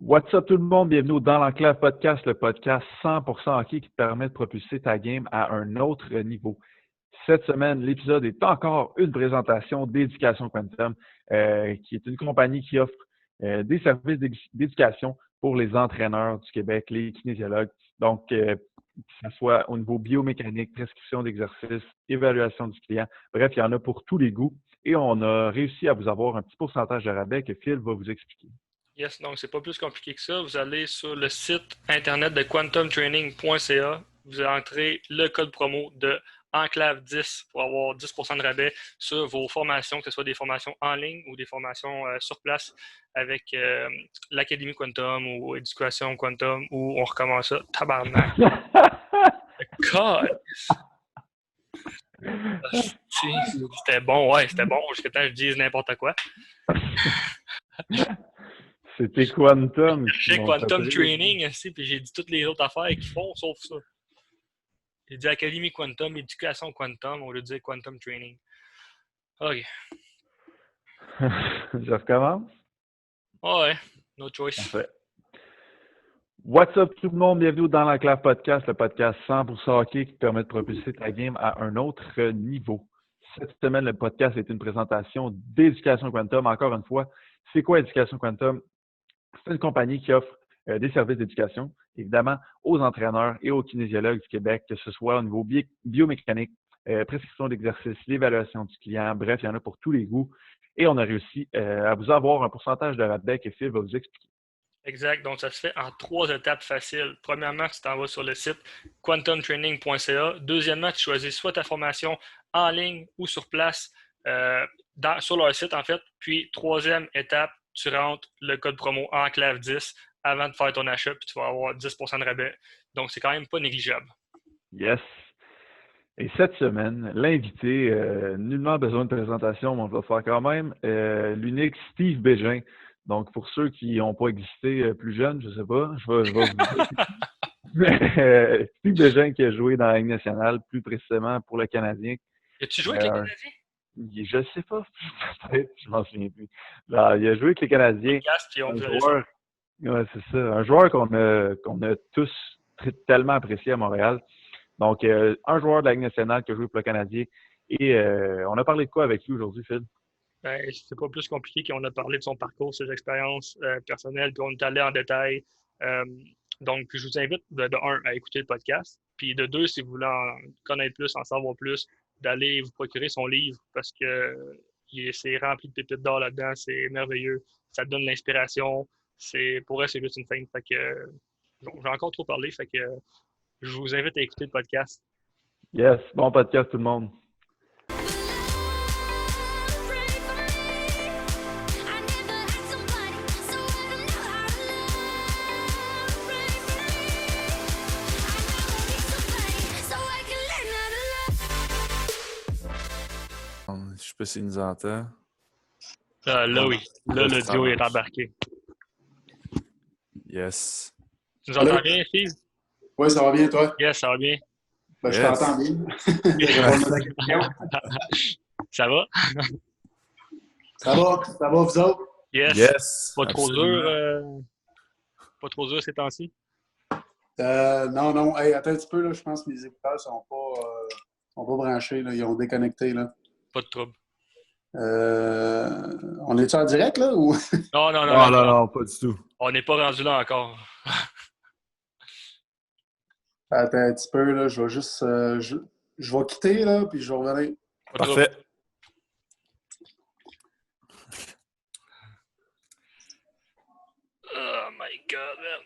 What's up tout le monde? Bienvenue au Dans l'Enclave Podcast, le podcast 100% hockey qui te permet de propulser ta game à un autre niveau. Cette semaine, l'épisode est encore une présentation d'Éducation Quantum, qui est une compagnie qui offre des services d'éducation pour les entraîneurs du Québec, les kinésiologues. Donc, que ce soit au niveau biomécanique, prescription d'exercices, évaluation du client. Bref, il y en a pour tous les goûts. Et on a réussi à vous avoir un petit pourcentage de rabais que Phil va vous expliquer. Yes, donc c'est pas plus compliqué que ça. Vous allez sur le site internet de quantumtraining.ca. Vous entrez le code promo de Enclave10 pour avoir 10% de rabais sur vos formations, que ce soit des formations en ligne ou des formations sur place avec l'Académie Quantum ou Éducation Quantum ou on recommence ça. Tabarnak! God! C'était bon, ouais, c'était bon jusqu'à temps que je dise n'importe quoi. C'était Quantum. J'ai Quantum Training, puis j'ai dit toutes les autres affaires qu'ils font, sauf ça. J'ai dit Académie Quantum, Éducation Quantum, on lui dit Quantum Training. OK. Je recommence? Ouais, no choice. Parfait. What's up tout le monde? Bienvenue dans l'Enclave Podcast, le podcast 100% hockey qui te permet de propulser ta game à un autre niveau. Cette semaine, le podcast est une présentation d'Éducation Quantum. Encore une fois, c'est quoi Éducation Quantum? C'est une compagnie qui offre des services d'éducation, évidemment, aux entraîneurs et aux kinésiologues du Québec, que ce soit au niveau biomécanique, prescription d'exercice, l'évaluation du client, bref, il y en a pour tous les goûts. Et on a réussi à vous avoir un pourcentage de rabais que Phil va vous expliquer. Exact. Donc, ça se fait en 3 étapes faciles. Premièrement, tu t'en vas sur le site quantumtraining.ca. Deuxièmement, tu choisis soit ta formation en ligne ou sur place sur leur site, en fait. Puis, troisième étape, tu rentres le code promo Enclave10 avant de faire ton achat, puis tu vas avoir 10% de rabais. Donc, c'est quand même pas négligeable. Yes. Et cette semaine, l'invité, nullement besoin de présentation, mais on va faire quand même, l'unique Steve Bégin. Donc, pour ceux qui n'ont pas existé plus jeunes, je ne sais pas, je vais vous dire. Steve Bégin qui a joué dans la Ligue nationale, plus précisément pour le Canadien. As-tu joué avec les Canadiens? Je ne sais pas, peut-être, je m'en souviens plus. Alors, il a joué avec les Canadiens. Un joueur, ouais, c'est ça. Un joueur qu'on a tous tellement apprécié à Montréal. Donc, un joueur de la Ligue nationale qui a joué pour le Canadien. Et on a parlé de quoi avec lui aujourd'hui, Phil? Ben, c'est pas plus compliqué qu'on a parlé de son parcours, ses expériences personnelles, puis on est allé en détail. Donc, je vous invite de un à écouter le podcast, puis de deux, si vous voulez en connaître plus, en savoir plus, d'aller vous procurer son livre parce que c'est rempli de pépites d'or là-dedans, c'est merveilleux, ça te donne l'inspiration. Pour elle, c'est juste une fin. Fait que j'ai encore trop parlé, fait que je vous invite à écouter le podcast. Yes, bon podcast tout le monde. Je sais pas s'il nous entend. Là, oui. Là, le duo est embarqué. Yes. Tu nous entends bien, Steve? Oui, ça va bien, toi? Yes, ça va bien. Ben, Yes. Je t'entends bien. Ça va? Ça va, vous autres? Yes. Yes. Pas trop dur. Pas trop dur ces temps-ci? Non. Hey, attends un petit peu, là. Je pense que mes écouteurs sont pas branchés, là. Ils ont déconnecté, là. Pas de trouble. On est-tu en direct, là? Ou... Non, pas du tout. On n'est pas rendu là encore. Attends un petit peu, là. Je vais juste... je vais quitter, là, puis je vais revenir. Parfait. Oh my God, man.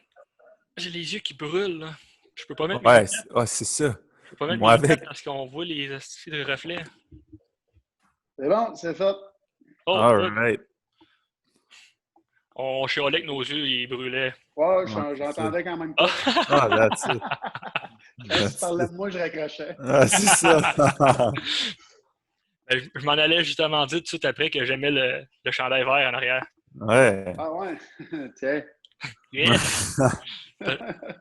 J'ai les yeux qui brûlent, là. Je peux pas mettre Ouais, mes c'est ça. Je peux pas mettre Moi mes avec. parce qu'on voit les astuces de reflets. C'est bon, c'est fait. Oh, All right. on chialait avec nos yeux, ils brûlaient. Ouais, Ouais, j'entendais quand même pas. Ah, that's it. Quand tu parlais de moi, je raccrochais. Ah, c'est ça. Je m'en allais justement dire tout de suite après que j'aimais le chandail vert en arrière. Ouais. Ah ouais? Tiens.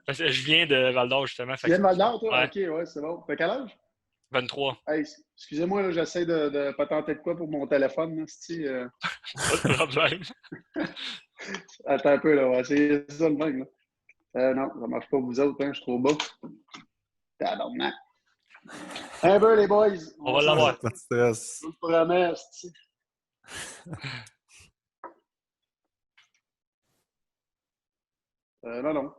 Parce que je viens de Val-d'Or, justement. Tu viens de Val-d'Or, toi? Ouais. OK, ouais, c'est bon. T'as quel âge? 23. Hey, excusez-moi, là, j'essaie de pas tenter de quoi pour mon téléphone. Là, Pas de problème. Attends un peu, là. On va essayer ça le même, là. Non, ça marche pas vous autres, hein. Je suis trop bas. Tabarnak. Un peu, les boys. On va l'avoir. Pas de stress. Je vous le promets, esti. Non.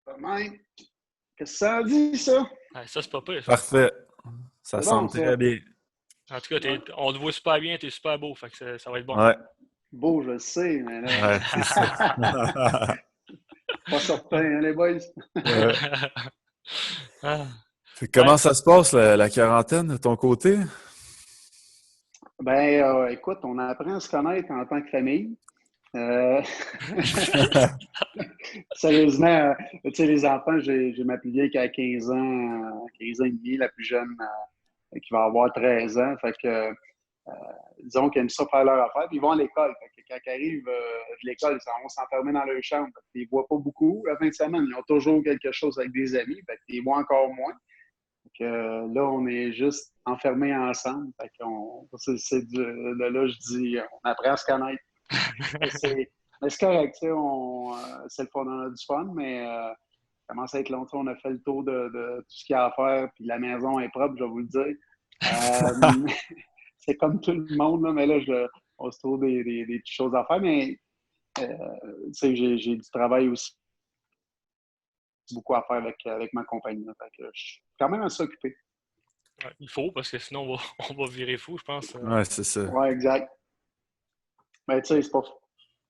Quand même. Qu'est-ce que ça dit, ça? Ouais, ça, c'est pas pire. Ça. Parfait. Ça C'est semble bon, ça. très bien. En tout cas, on te voit super bien, t'es super beau. Fait que ça va être bon. Ouais, Beau, je le sais, mais là, ouais, c'est ça. pas certain, hein, les boys? Ouais. Ah. Comment ça se passe, la quarantaine, de ton côté? Ben, écoute, on apprend à se connaître en tant que famille. Euh, Sérieusement, tu sais, les enfants, j'ai ma plus vieille qui a 15 ans et demi, la plus jeune qui va avoir 13 ans. Fait que, disons qu'ils aiment ça faire leur affaire, puis ils vont à l'école. Fait que quand ils arrivent de l'école, ils vont s'enfermer dans leur chambre. Ils ne voient pas beaucoup la fin de semaine. Ils ont toujours quelque chose avec des amis. Fait qu'ils voient encore moins. Fait que, là, on est juste enfermés ensemble. Fait de là, je dis, on apprend à se connaître. Mais c'est correct, tu sais, c'est le fun, on a du fun, mais ça commence à être long. On a fait le tour de tout ce qu'il y a à faire, puis la maison est propre, je vais vous le dire. C'est comme tout le monde, là, mais là, on se trouve des petites choses à faire, mais tu sais, j'ai du travail aussi, beaucoup à faire avec ma compagnie. Là. Fait que je suis quand même assez occupé. Ouais, il faut, parce que sinon, on va virer fou, je pense. Ouais, c'est ça. Ouais, exact. Mais tu sais,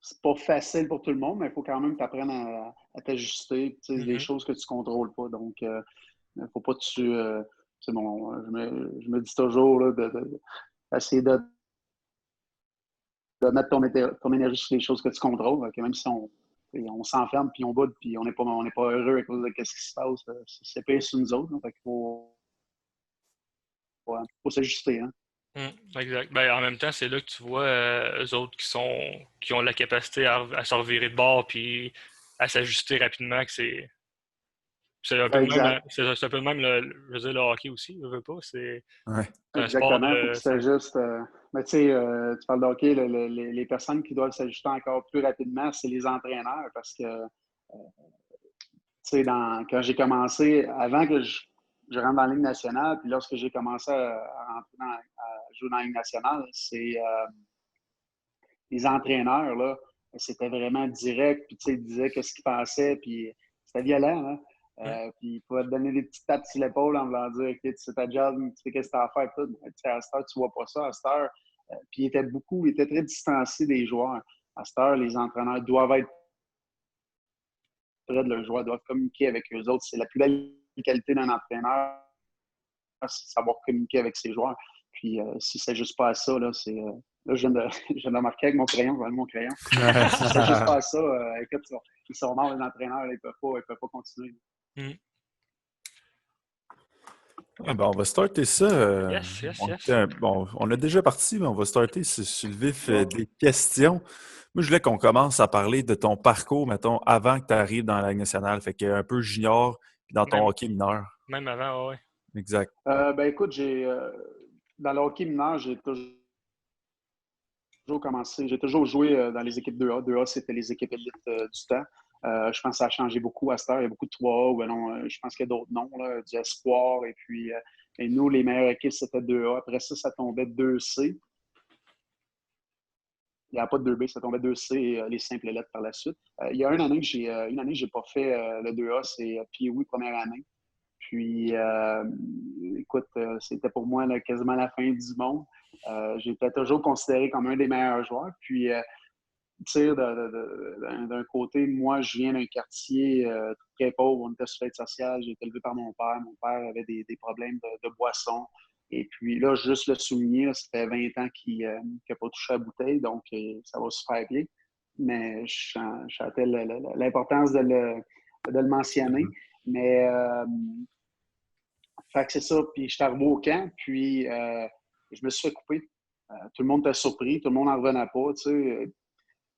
c'est pas facile pour tout le monde, mais il faut quand même t'apprendre à t'ajuster. Tu sais, des choses que tu ne contrôles pas. Donc, il ne faut pas que tu. C'est bon, je me dis toujours là, d'essayer de mettre ton énergie sur les choses que tu contrôles. Donc, même si on s'enferme puis on boude puis on n'est pas heureux à cause de ce qui se passe, c'est pire sur nous autres. Là, fait qu'il faut s'ajuster. Hein. Exact. Ben, en même temps, c'est là que tu vois eux autres qui ont la capacité à se revirer de bord puis à s'ajuster rapidement, que c'est un peu le même, c'est un peu le même je veux dire, le hockey aussi, je veux pas. C'est Ouais. un sport Exactement, il faut de. qu'ils s'ajustent. Mais tu sais, tu parles de hockey, les personnes qui doivent s'ajuster encore plus rapidement, c'est les entraîneurs parce que, tu sais, quand j'ai commencé, avant que je rentre dans la Ligue nationale, puis lorsque j'ai commencé à jouer dans la Ligue nationale, c'est les entraîneurs, là, c'était vraiment direct, puis tu sais, ils disaient qu'est-ce qu'ils pensaient, puis c'était violent, hein? Puis ils pouvaient te donner des petites tapes sur l'épaule en voulant dire, OK, tu sais ta job, tu sais qu'est-ce que tu as à faire, tout. Tu sais, à cette heure, tu vois pas ça, à cette heure. Puis ils étaient très distanciés des joueurs. À cette heure, les entraîneurs doivent être près de leurs joueurs, doivent communiquer avec eux autres. C'est la plus belle qualité d'un entraîneur, c'est savoir communiquer avec ses joueurs. Puis si c'est juste pas à ça, là, c'est. Là, je viens de marquer avec mon crayon, je vais mon crayon. Si c'est juste pas à ça, écoute, ils sont morts, les entraîneurs, ils peuvent pas continuer. Ah, ben, on va starter ça. Yes. Bon, on a déjà parti, mais on va starter sur le vif des questions. Moi, je voulais qu'on commence à parler de ton parcours, mettons, avant que tu arrives dans la Ligue nationale. Fait qu'un peu junior, puis dans ton hockey mineur. Même avant, oui. Exact. Ben écoute, dans le hockey mineur, j'ai toujours joué dans les équipes 2A. 2A, c'était les équipes élites du temps. Je pense que ça a changé beaucoup à cette heure. Il y a beaucoup de 3A, ou non, je pense qu'il y a d'autres noms, là, du Espoir. Et puis, et nous, les meilleures équipes, c'était 2A. Après ça tombait 2C. Il n'y a pas de 2B, ça tombait 2C, les simples lettres par la suite. Il y a une année que j'ai pas fait le 2A, c'est Pee-Wee première année. Puis, écoute, c'était pour moi là, quasiment la fin du monde. J'étais toujours considéré comme un des meilleurs joueurs. Puis, tu sais, d'un côté, moi, je viens d'un quartier très pauvre. On était sur l'aide sociale. J'ai été élevé par mon père. Mon père avait des problèmes de boisson. Et puis là, juste le souligner, là, ça fait 20 ans qu'il n'a pas touché à la bouteille. Donc, ça va super bien. Mais je sentais l'importance de le mentionner. Mais, fait que c'est ça. Puis, je suis arrivé au camp. Puis, je me suis fait couper. Tout le monde était surpris. Tout le monde n'en revenait pas, tu sais.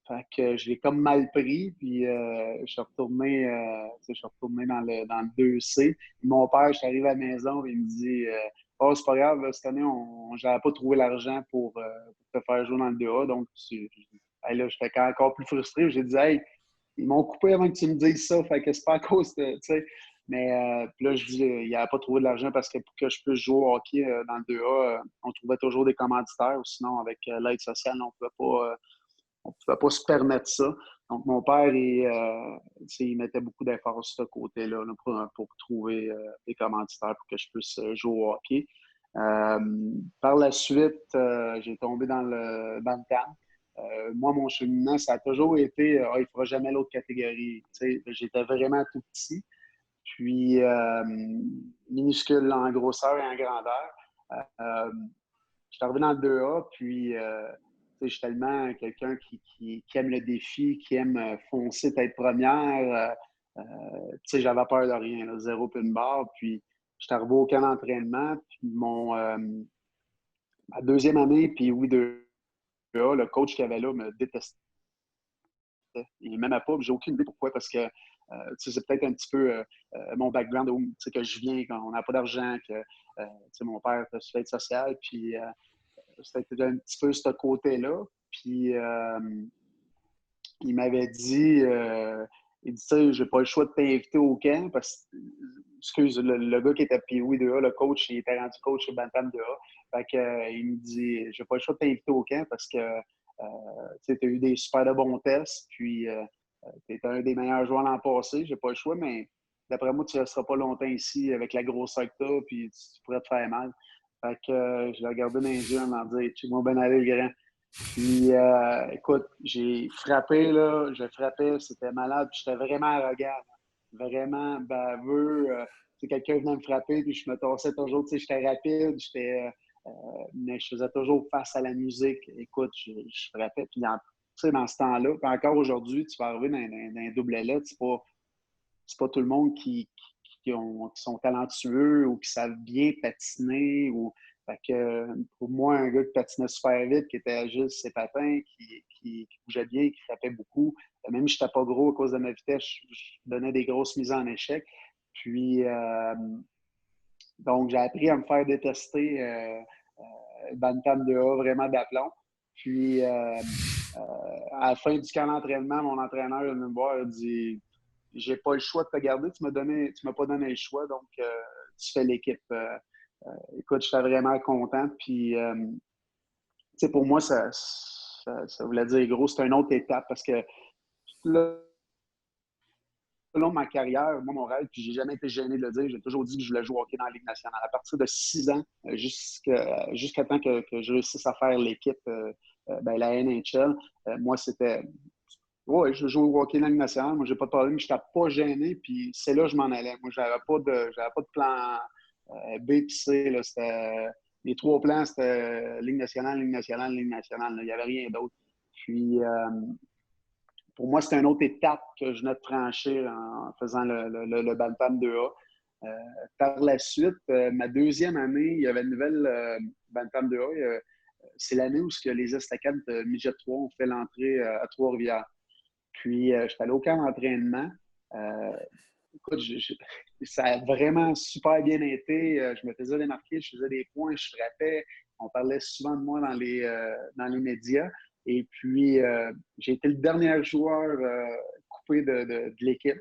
Fait que je l'ai comme mal pris, puis je suis retourné dans le 2C. Puis mon père, je suis arrivé à la maison, et il me dit oh, c'est pas grave, cette année, j'avais pas trouvé l'argent pour te faire jouer dans le 2A. Donc, là, j'étais encore plus frustré. J'ai dit, hey, ils m'ont coupé avant que tu me dises ça. Fait que c'est pas à cause de. Tu sais. Mais puis là, je dis, il n'avait pas trouvé de l'argent parce que pour que je puisse jouer au hockey dans le 2A, on trouvait toujours des commanditaires. Ou sinon, avec l'aide sociale, on ne pouvait pas se permettre ça. Donc, mon père, il mettait beaucoup d'efforts sur ce côté-là là, pour trouver des commanditaires pour que je puisse jouer au hockey. Par la suite, j'ai tombé dans le CAM. Moi, mon cheminement, ça a toujours été il ne fera jamais l'autre catégorie. J'étais vraiment tout petit, puis minuscule en grosseur et en grandeur. Je suis arrivé dans le 2A, puis je suis tellement quelqu'un qui aime le défi, qui aime foncer, être première. J'avais peur de rien, là, zéro puis une barre. Puis, je suis arrivé au camp d'entraînement. Puis, ma deuxième année, puis oui, 2A, le coach qu'il y avait là me détestait. Il ne m'aimait pas, j'ai aucune idée pourquoi, parce que c'est peut-être un petit peu mon background, que je viens quand on n'a pas d'argent, que mon père a fait social, puis c'était un petit peu ce côté-là. Puis il m'avait dit, il dit, tu sais, j'ai pas le choix de t'inviter au camp parce que, excuse, le gars qui était POI 2A, le coach, il était rendu coach chez Bantam 2A. Fait que, il me dit, j'ai pas le choix de t'inviter au camp parce que, tu as eu des super de bons tests, puis tu es un des meilleurs joueurs l'an passé, j'ai pas le choix, mais d'après moi, tu ne resteras pas longtemps ici avec la grosseur que tu as, puis tu pourrais te faire mal. Fait que je l'ai regardé dans les yeux en me disant, tu m'as bien allé le grand. Puis, écoute, j'ai frappé, là, je frappais, c'était malade, puis j'étais vraiment arrogant, vraiment baveux. Quelqu'un venait me frapper, puis je me tassais toujours, j'étais rapide, mais je faisais toujours face à la musique. Écoute, je frappais, puis dans ce temps-là, puis encore aujourd'hui, tu vas arriver dans un double lettre, c'est pas tout le monde qui sont talentueux ou qui savent bien patiner. Fait que, pour moi, un gars qui patinait super vite, qui était agile sur ses patins, qui bougeait bien, qui frappait beaucoup, même si je n'étais pas gros à cause de ma vitesse, je donnais des grosses mises en échec. Puis, donc, j'ai appris à me faire détester Bantam 2A, vraiment d'aplomb. Puis, à la fin du camp d'entraînement, mon entraîneur est venu me voir et a dit « J'ai pas le choix de te garder, tu m'as pas donné le choix, donc tu fais l'équipe. » Écoute, j'étais vraiment content. Puis, pour moi, ça voulait dire gros, c'est une autre étape parce que là, tout le long de ma carrière, moi, mon rêve, puis j'ai jamais été gêné de le dire, j'ai toujours dit que je voulais jouer au hockey dans la Ligue nationale. À partir de 6 ans, jusqu'à temps que je réussisse à faire l'équipe, la NHL, moi, c'était... Oui, je joue au hockey dans la Ligue nationale. Moi, j'ai pas de problème. Je n'étais pas gêné, puis c'est là que je m'en allais. Moi, j'avais pas de plan B puis C. Là, les 3 plans, c'était Ligue nationale, Ligue nationale, Ligue nationale. Là. Il n'y avait rien d'autre. Puis, pour moi, c'était une autre étape que je venais de franchir en faisant le Bantam 2A. Par la suite, ma deuxième année, il y avait une nouvelle Bantam 2A. C'est l'année où les estacades de Midget 3 ont fait l'entrée à Trois-Rivières. Puis, j'étais allé au camp d'entraînement. Écoute, ça a vraiment super bien été. Je me faisais démarquer, je faisais des points, je frappais. On parlait souvent de moi dans les médias. Et puis, j'ai été le dernier joueur coupé de l'équipe.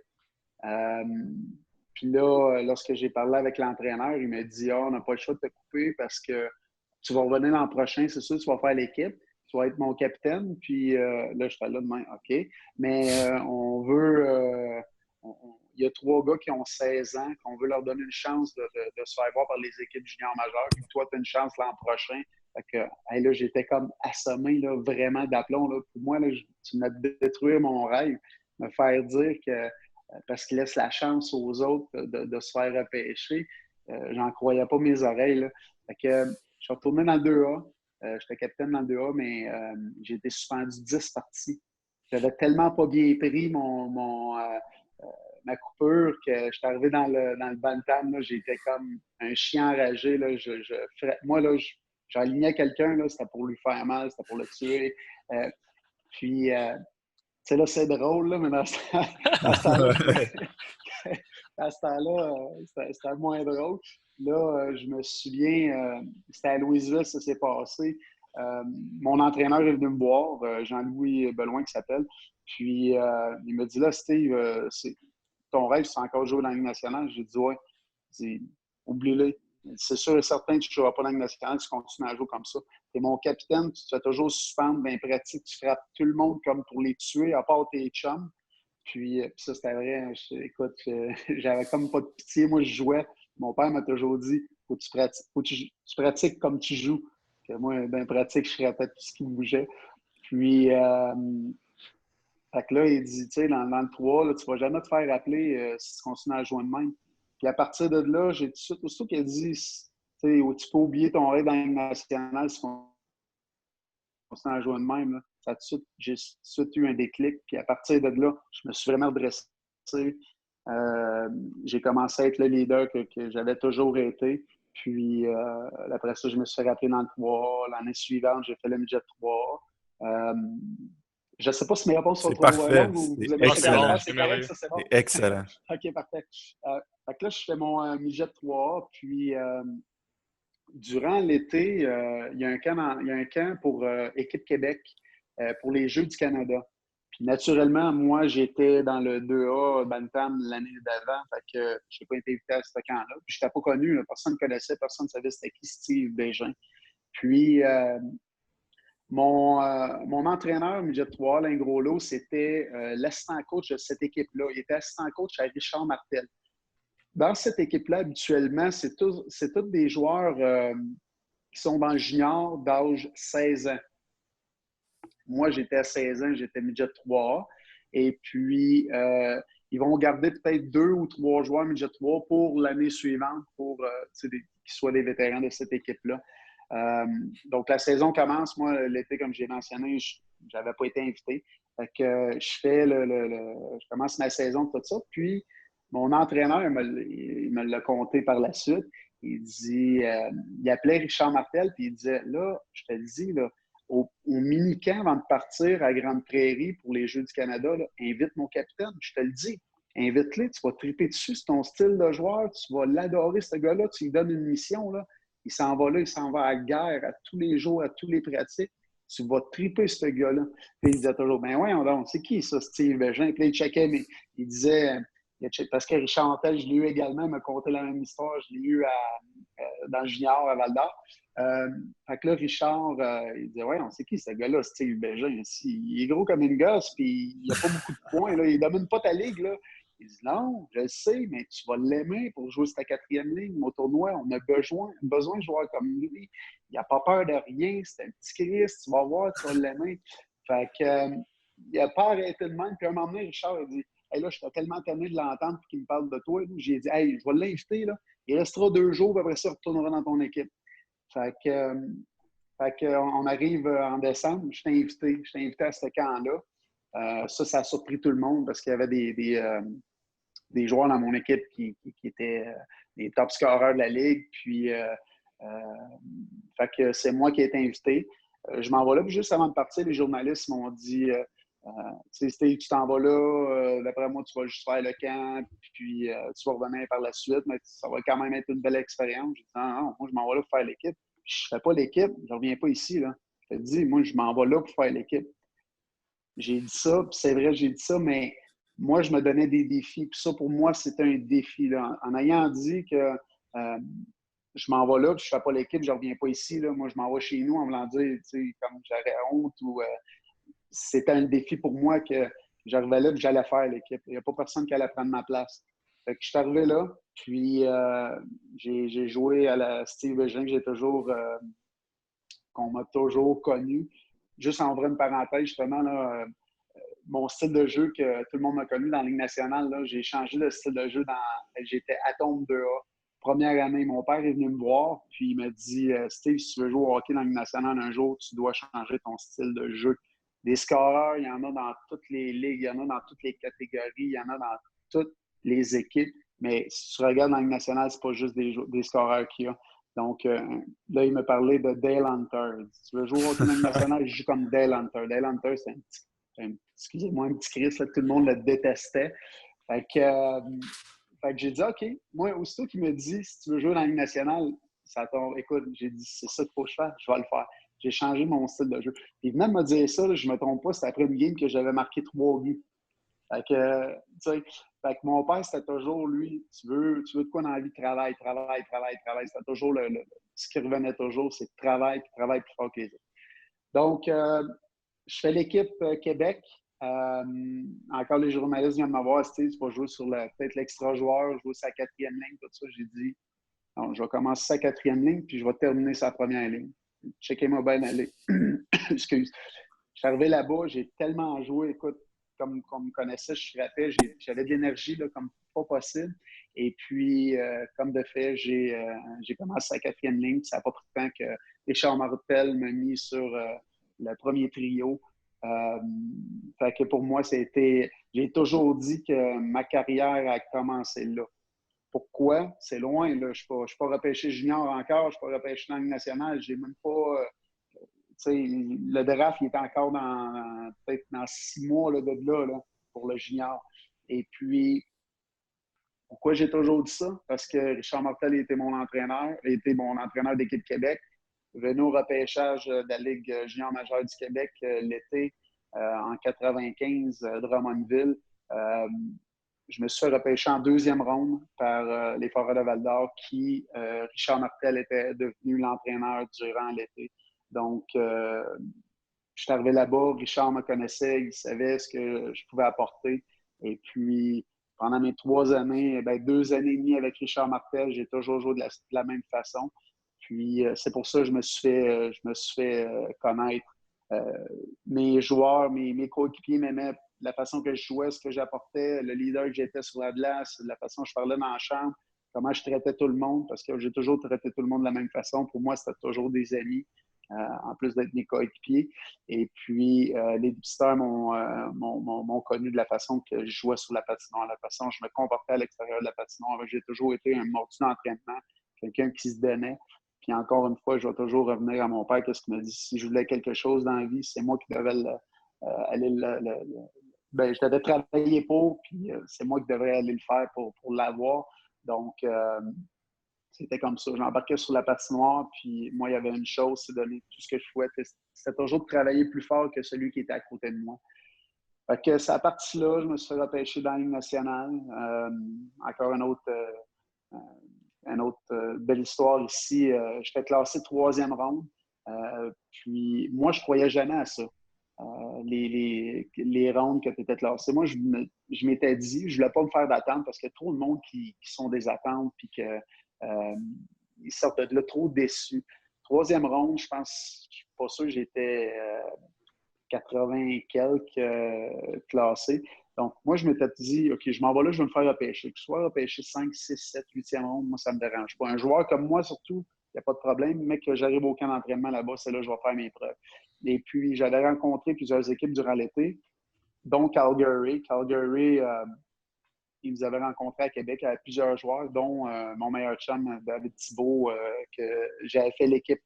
Puis là, lorsque j'ai parlé avec l'entraîneur, il m'a dit « on n'a pas le choix de te couper parce que tu vas revenir l'an prochain, c'est sûr, tu vas faire l'équipe. Tu vas être mon capitaine. » Puis là, j'étais là demain, OK. Mais on veut... il y a 3 gars qui ont 16 ans, qu'on veut leur donner une chance de se faire voir par les équipes juniors majeures. Puis toi, tu as une chance l'an prochain. Fait que, là, j'étais comme assommé, là, vraiment d'aplomb. Là. Pour moi, là, tu m'as détruit mon rêve. Me faire dire que parce qu'il laisse la chance aux autres de se faire repêcher, j'en croyais pas mes oreilles. Là. Fait que, je suis retourné dans le 2A. J'étais capitaine dans le 2A, mais j'ai été suspendu 10 parties. J'avais tellement pas bien pris ma coupure que j'étais arrivé dans le bantam. J'étais comme un chien enragé. Là. Moi, là, j'alignais quelqu'un, c'était pour lui faire mal, c'était pour le tuer. Puis, là, c'est drôle, là, mais dans ce temps-là, à ce temps-là, c'était moins drôle. Là, je me souviens, c'était à Louisville, ça s'est passé. Mon entraîneur est venu me voir, Jean-Louis Beloin qui s'appelle. Puis, il me dit là, Steve, ton rêve, c'est encore jouer dans la Ligue nationale. J'ai dit ouais. Il dit, oublie-le. C'est sûr et certain que tu ne joueras pas dans la Ligue nationale, tu continues à jouer comme ça. Tu es mon capitaine, tu te fais toujours suspendre, bien pratique, tu frappes tout le monde comme pour les tuer, à part tes chums. Puis ça, c'était vrai. Écoute, j'avais comme pas de pitié. Moi, je jouais. Mon père m'a toujours dit, faut que tu pratiques comme tu joues. Que moi, bien pratique, je frappais tout ce qui bougeait. Puis, fait que là, il dit, tu sais, dans le 3, là, tu ne vas jamais te faire appeler si tu continues à jouer de même. Puis à partir de là, j'ai tout de suite, aussitôt qu'il a dit, tu sais, tu peux oublier ton rêve dans la Ligue nationale si tu continues à jouer de même. Là. Ça, j'ai tout de suite eu un déclic. Puis à partir de là, je me suis vraiment redressé. J'ai commencé à être le leader que j'avais toujours été. Puis après ça, je me suis fait rappeler dans le 3. L'année suivante, j'ai fait le midget 3. Je ne sais pas si mes réponses sont trop longues ou vous aimez excellent. c'est correct, ça, c'est bon. Excellent. OK, parfait. Fait que là, je fais mon midget 3. Puis durant l'été, il y a un camp pour Équipe Québec pour les Jeux du Canada. Puis naturellement, moi, j'étais dans le 2A Bantam l'année d'avant, fait que je n'ai pas été invité à ce camp-là. Puis je n'étais pas connu, là. Personne ne me connaissait, personne ne savait c'était qui Steve Bégin. Puis mon entraîneur, midget 3, Alain Groslot, c'était l'assistant coach de cette équipe-là. Il était assistant coach à Richard Martel. Dans cette équipe-là, habituellement, c'est tous des joueurs qui sont dans le junior d'âge 16 ans. Moi, j'étais à 16 ans, j'étais midget 3A. Et puis, ils vont garder peut-être 2 ou 3 joueurs midget 3 pour l'année suivante, pour qu'ils soient des vétérans de cette équipe-là. Donc, la saison commence. Moi, l'été, comme j'ai mentionné, je n'avais pas été invité. Fait que je commence ma saison, tout ça. Puis, mon entraîneur, il me l'a conté par la suite. Il dit, il appelait Richard Martel, puis il disait, là, je te le dis, là, au mini-camp avant de partir à Grande Prairie pour les Jeux du Canada, là, invite mon capitaine, je te le dis. Invite-le, tu vas triper dessus, c'est ton style de joueur, tu vas l'adorer, ce gars-là, tu lui donnes une mission, là. Il s'en va là, il s'en va à la guerre à tous les jours, à tous les pratiques. Tu vas triper ce gars-là. Puis il disait toujours, ben ouais, c'est qui ça, Steve Bégin? Puis là, il checkait, mais il disait, parce que Richard Martel, je l'ai eu également, il m'a conté la même histoire, je l'ai eu dans le junior à Val-d'Or. Fait que là, Richard, il disait, ouais, on sait qui ce gars-là, Steve Bégin? Il est gros comme une gosse, puis il n'a pas beaucoup de points, là. Il ne domine pas ta ligue, là. Il dit, non, je le sais, mais tu vas l'aimer pour jouer sur ta 4e ligne au tournoi. On a besoin de joueurs comme lui. Il n'a pas peur de rien. C'est un petit Christ. Tu vas voir, tu vas l'aimer. Fait que, il n'a pas arrêté de même. Puis à un moment donné, Richard a dit, hey, là, je suis tellement tanné de l'entendre qu'il me parle de toi. J'ai dit, hey, je vais l'inviter, là. Il restera 2 jours, puis après ça, il retournera dans ton équipe. Fait que, on arrive en décembre. Je t'ai invité à ce camp-là. Ça a surpris tout le monde parce qu'il y avait des joueurs dans mon équipe qui étaient les top scoreurs de la Ligue. Puis, fait que c'est moi qui ai été invité. Je m'en vais là. Puis juste avant de partir, les journalistes m'ont dit Steve, tu t'en vas là. D'après moi, tu vas juste faire le camp. Puis, tu vas revenir par la suite. Mais ça va quand même être une belle expérience. J'ai dit non, moi, je m'en vais là pour faire l'équipe. Je ne fais pas l'équipe. Je ne reviens pas ici. Là. Je te dis, moi, je m'en vais là pour faire l'équipe. J'ai dit ça. Puis c'est vrai, j'ai dit ça, mais moi, je me donnais des défis. Puis ça, pour moi, c'était un défi. Là. En ayant dit que je m'en vais là, puis je ne fais pas l'équipe, je ne reviens pas ici. Là. Moi, je m'en vais chez nous en voulant dire, tu sais, comme j'aurais honte ou c'était un défi pour moi que j'arrivais là et j'allais faire l'équipe. Il n'y a pas personne qui allait prendre ma place. Fait que je suis arrivé là, puis j'ai joué à la Steve Bégin qu'on m'a toujours connu. Juste en vrai, une parenthèse, justement, là, mon style de jeu que tout le monde m'a connu dans la Ligue nationale, là, j'ai changé de style de jeu. J'étais Atome 2A. Première année, mon père est venu me voir, puis il m'a dit Steve, si tu veux jouer au hockey dans la Ligue nationale un jour, tu dois changer ton style de jeu. Des scoreurs, il y en a dans toutes les ligues, il y en a dans toutes les catégories, il y en a dans toutes les équipes. Mais si tu regardes dans la Ligue nationale, c'est pas juste des scoreurs qu'il y a. Donc, là, il me parlait de Dale Hunter. Si tu veux jouer au hockey dans la Ligue nationale, je joue comme Dale Hunter. Dale Hunter, c'est excusez-moi, un petit Chris, là, tout le monde le détestait. Fait que Fait que j'ai dit, OK, moi, aussitôt qu'il me dit, si tu veux jouer dans la Ligue nationale, écoute, j'ai dit, c'est ça qu'il faut que je fasse, je vais le faire. J'ai changé mon style de jeu. Puis il venait de me dire ça, là, je ne me trompe pas, c'était après une game que j'avais marqué 3 buts. Fait que, tu sais, fait que mon père, c'était toujours, lui, tu veux de quoi dans la vie? Travail. C'était toujours ce qui revenait toujours, c'est travail plus fort que les autres. Donc, je fais l'équipe Québec. Encore les journalistes viennent me voir, tu vas jouer sur peut-être l'extra-joueur, jouer sa 4e ligne, tout ça. J'ai dit, non, je vais commencer sa 4e ligne, puis je vais terminer sa première ligne. Checkez-moi bien aller. Excuse. Je suis arrivé là-bas, j'ai tellement joué, écoute, comme on me connaissait, je frappais, j'avais de l'énergie là, comme pas possible. Et puis, comme de fait, j'ai commencé sa 4e ligne. Ça n'a pas pris de temps que Richard Martel m'a mis sur le premier trio. Fait que pour moi, j'ai toujours dit que ma carrière a commencé là. Pourquoi? C'est loin, là. Je ne suis pas repêché junior encore, je ne suis pas repêché dans la Ligue nationale. J'ai même pas. Le draft, il est encore peut-être dans 6 mois là, là, pour le junior. Et puis, pourquoi j'ai toujours dit ça? Parce que Richard Martel était mon entraîneur d'équipe Québec. Venu au repêchage de la Ligue junior majeure du Québec l'été en 95 Drummondville. Je me suis fait repêcher en 2e ronde par les Foreurs de Val-d'Or qui, Richard Martel était devenu l'entraîneur durant l'été. Donc, je suis arrivé là-bas, Richard me connaissait, il savait ce que je pouvais apporter. Et puis, pendant mes 3 années, 2 années et demie avec Richard Martel, j'ai toujours joué de la même façon. Puis, c'est pour ça que je me suis fait connaître. Mes joueurs, mes coéquipiers m'aimaient la façon que je jouais, ce que j'apportais, le leader que j'étais sur la glace, la façon que je parlais dans la chambre, comment je traitais tout le monde, parce que j'ai toujours traité tout le monde de la même façon. Pour moi, c'était toujours des amis, en plus d'être mes coéquipiers. Et puis, les visiteurs m'ont connu de la façon que je jouais sur la patinoire, la façon que je me comportais à l'extérieur de la patinoire. J'ai toujours été un mordu d'entraînement, quelqu'un qui se donnait. Puis encore une fois, je vais toujours revenir à mon père, qu'est-ce qu'il m'a dit. Si je voulais quelque chose dans la vie, c'est moi qui devais je devais travailler pour, puis c'est moi qui devrais aller le faire pour l'avoir. Donc, c'était comme ça. J'embarquais sur la patinoire, puis moi, il y avait une chose, c'est donner tout ce que je souhaitais. C'était toujours de travailler plus fort que celui qui était à côté de moi. Fait que c'est à partir là, je me suis fait repêcher dans la Ligue nationale. Encore une autre belle histoire ici. Je fais classer 3e ronde. Puis moi, je ne croyais jamais à ça. Les rondes que tu étais classé. Moi, je m'étais dit, je ne voulais pas me faire d'attente parce qu'il y a trop de monde qui sont des attentes puis qu'ils sortent de là trop déçus. 3e ronde, je pense, je ne suis pas sûr que j'étais 80 et quelques classés. Donc, moi, je m'étais dit, OK, je m'en vais là, je vais me faire repêcher. Que je sois repêché 5, 6, 7, 8e ronde, moi, ça ne me dérange pas. Un joueur comme moi, surtout, il n'y a pas de problème, mais que j'arrive au camp d'entraînement là-bas, c'est là que je vais faire mes preuves. Et puis, j'avais rencontré plusieurs équipes durant l'été, dont Calgary. Calgary, ils nous avaient rencontrés à Québec avec plusieurs joueurs, dont mon meilleur chum, David Thibault, que j'avais fait l'équipe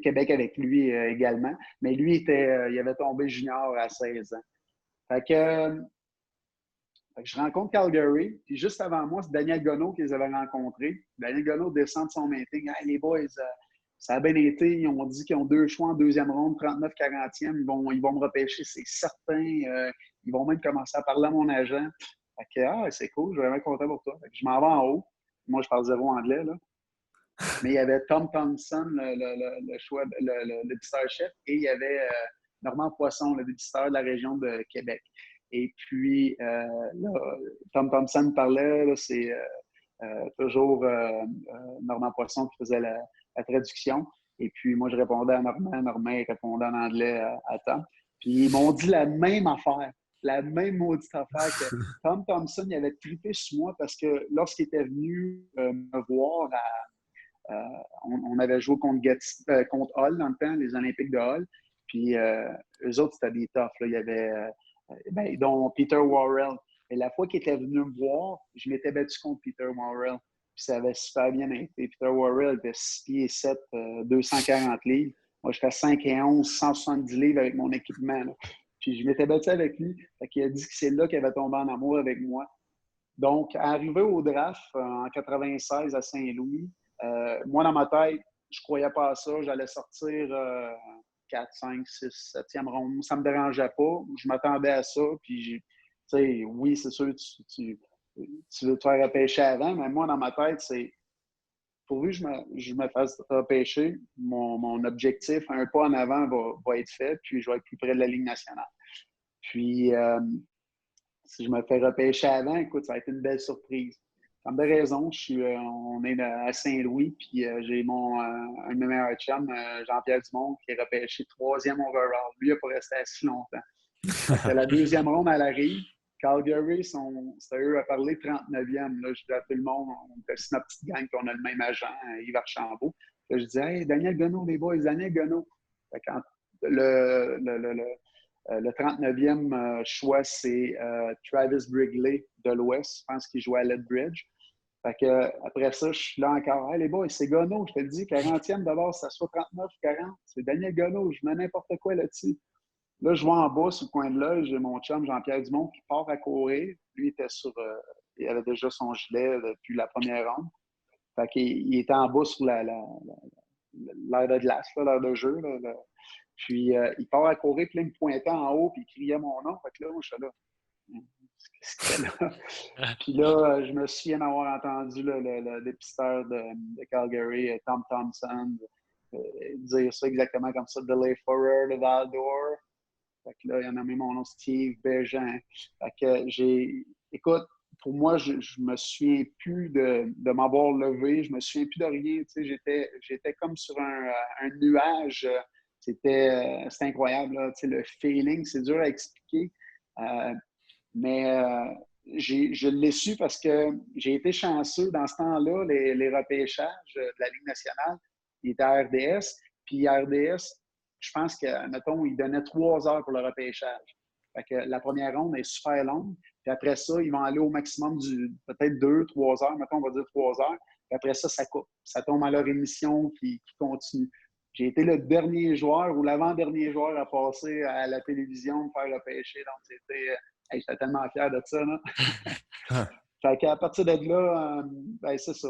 Québec avec lui également. Mais lui, il avait tombé junior à 16 ans. Fait que je rencontre Calgary, puis juste avant moi, c'est Daniel Gonneau qu'ils avaient rencontré. Daniel Gonneau descend de son meeting. Hey, les boys, ça a bien été. Ils ont dit qu'ils ont 2 choix en 2e ronde, 39-40e. Ils vont me repêcher, c'est certain. Ils vont même commencer à parler à mon agent. Fait que, c'est cool, je suis vraiment content pour toi. Fait que je m'en vais en haut. Moi, je parle 0 anglais, là. Mais il y avait Tom Thompson, le dépisteur-chef, et il y avait Normand Poisson, le dépisteur de la région de Québec. Et puis, Tom Thompson parlait, là, c'est toujours Normand Poisson qui faisait la traduction. Et puis, moi, je répondais à Normand. Normand répondait en anglais à Tom. Puis, ils m'ont dit la même affaire, la même maudite affaire que Tom Thompson, il avait trippé sur moi parce que lorsqu'il était venu me voir on avait joué contre Hull dans le temps, les Olympiques de Hull. Puis, eux autres, c'était des toughs. Là. Il y avait, dont Peter Worrell. Et la fois qu'il était venu me voir, je m'étais battu contre Peter Worrell. Puis ça avait super bien été. Peter Worrell était 6 pieds 7, 240 livres. Moi, j'étais 5 et 11, 170 livres avec mon équipement. Là. Puis je m'étais battu avec lui. Fait qu'il a dit que c'est là qu'il avait tombé en amour avec moi. Donc, arrivé au draft en 96 à Saint-Louis, moi, dans ma tête, je ne croyais pas à ça. J'allais sortir 4, 5, 6, 7e ronde. Ça ne me dérangeait pas. Je m'attendais à ça. Puis, tu sais, oui, c'est sûr, tu veux te faire repêcher avant, mais moi, dans ma tête, c'est pourvu que je me fasse repêcher, mon objectif, un pas en avant va être fait, puis je vais être plus près de la Ligue nationale. Puis, si je me fais repêcher avant, écoute, ça va être une belle surprise. Comme de raison, on est à Saint-Louis, puis j'ai un de mes meilleurs chums, Jean-Pierre Dumont, qui est repêché 3e overall. Lui, il n'a pas resté assez longtemps. Fait que la 2e ronde, elle arrive. Calgary, c'était eux à parler 39e. Là, je dis à tout le monde, on était sur notre petite gang, puis on a le même agent, Yves Archambault. Là, je disais, hey, Daniel Gonneau, les boys, Daniel Gonneau. Quand le 39e choix, c'est Travis Brigley de l'Ouest. Je pense qu'il jouait à Lethbridge. Fait que, après ça, je suis là encore. Hey, les boys, c'est Gonneau, je te le dis, 40e d'abord, ça soit 39 ou 40. C'est Daniel Gonneau, je mets n'importe quoi là-dessus. Là, je vois en bas, sur le coin de l'œil, j'ai mon chum Jean-Pierre Dumont qui part à courir. Lui, il avait déjà son gilet depuis la première ronde. Fait qu'il était en bas sur l'aire de glace, l'aire de jeu. Puis, il part à courir, puis là, il me pointait en haut, puis il criait mon nom. Fait que là, moi, je suis là. Qu'est-ce que c'était là? Puis là, je me souviens d'avoir entendu le dépisteur de Calgary, Tom Thompson, dire ça exactement comme ça, de Forer, de Val-d'Or. Fait que là, il y en a mis mon nom, Steve Bégin. Fait que écoute, pour moi, je me souviens plus de m'avoir levé, je me souviens plus de rien. Tu sais, j'étais comme sur un nuage. C'était incroyable, là. Tu sais, le feeling, c'est dur à expliquer. Mais je l'ai su parce que j'ai été chanceux dans ce temps-là, les repêchages de la Ligue nationale, il était à RDS. Puis à RDS, je pense que, mettons, il donnait 3 heures pour le repêchage. Fait que la première ronde est super longue. Puis après ça, ils vont aller au maximum peut-être 2, 3 heures. Mettons, on va dire 3 heures. Puis après ça, ça coupe. Ça tombe à leur émission qui continue. J'ai été le dernier joueur ou l'avant-dernier joueur à passer à la télévision, me faire repêcher. Donc, j'étais tellement fier de ça. Là. Fait qu'à partir de là, c'est ça.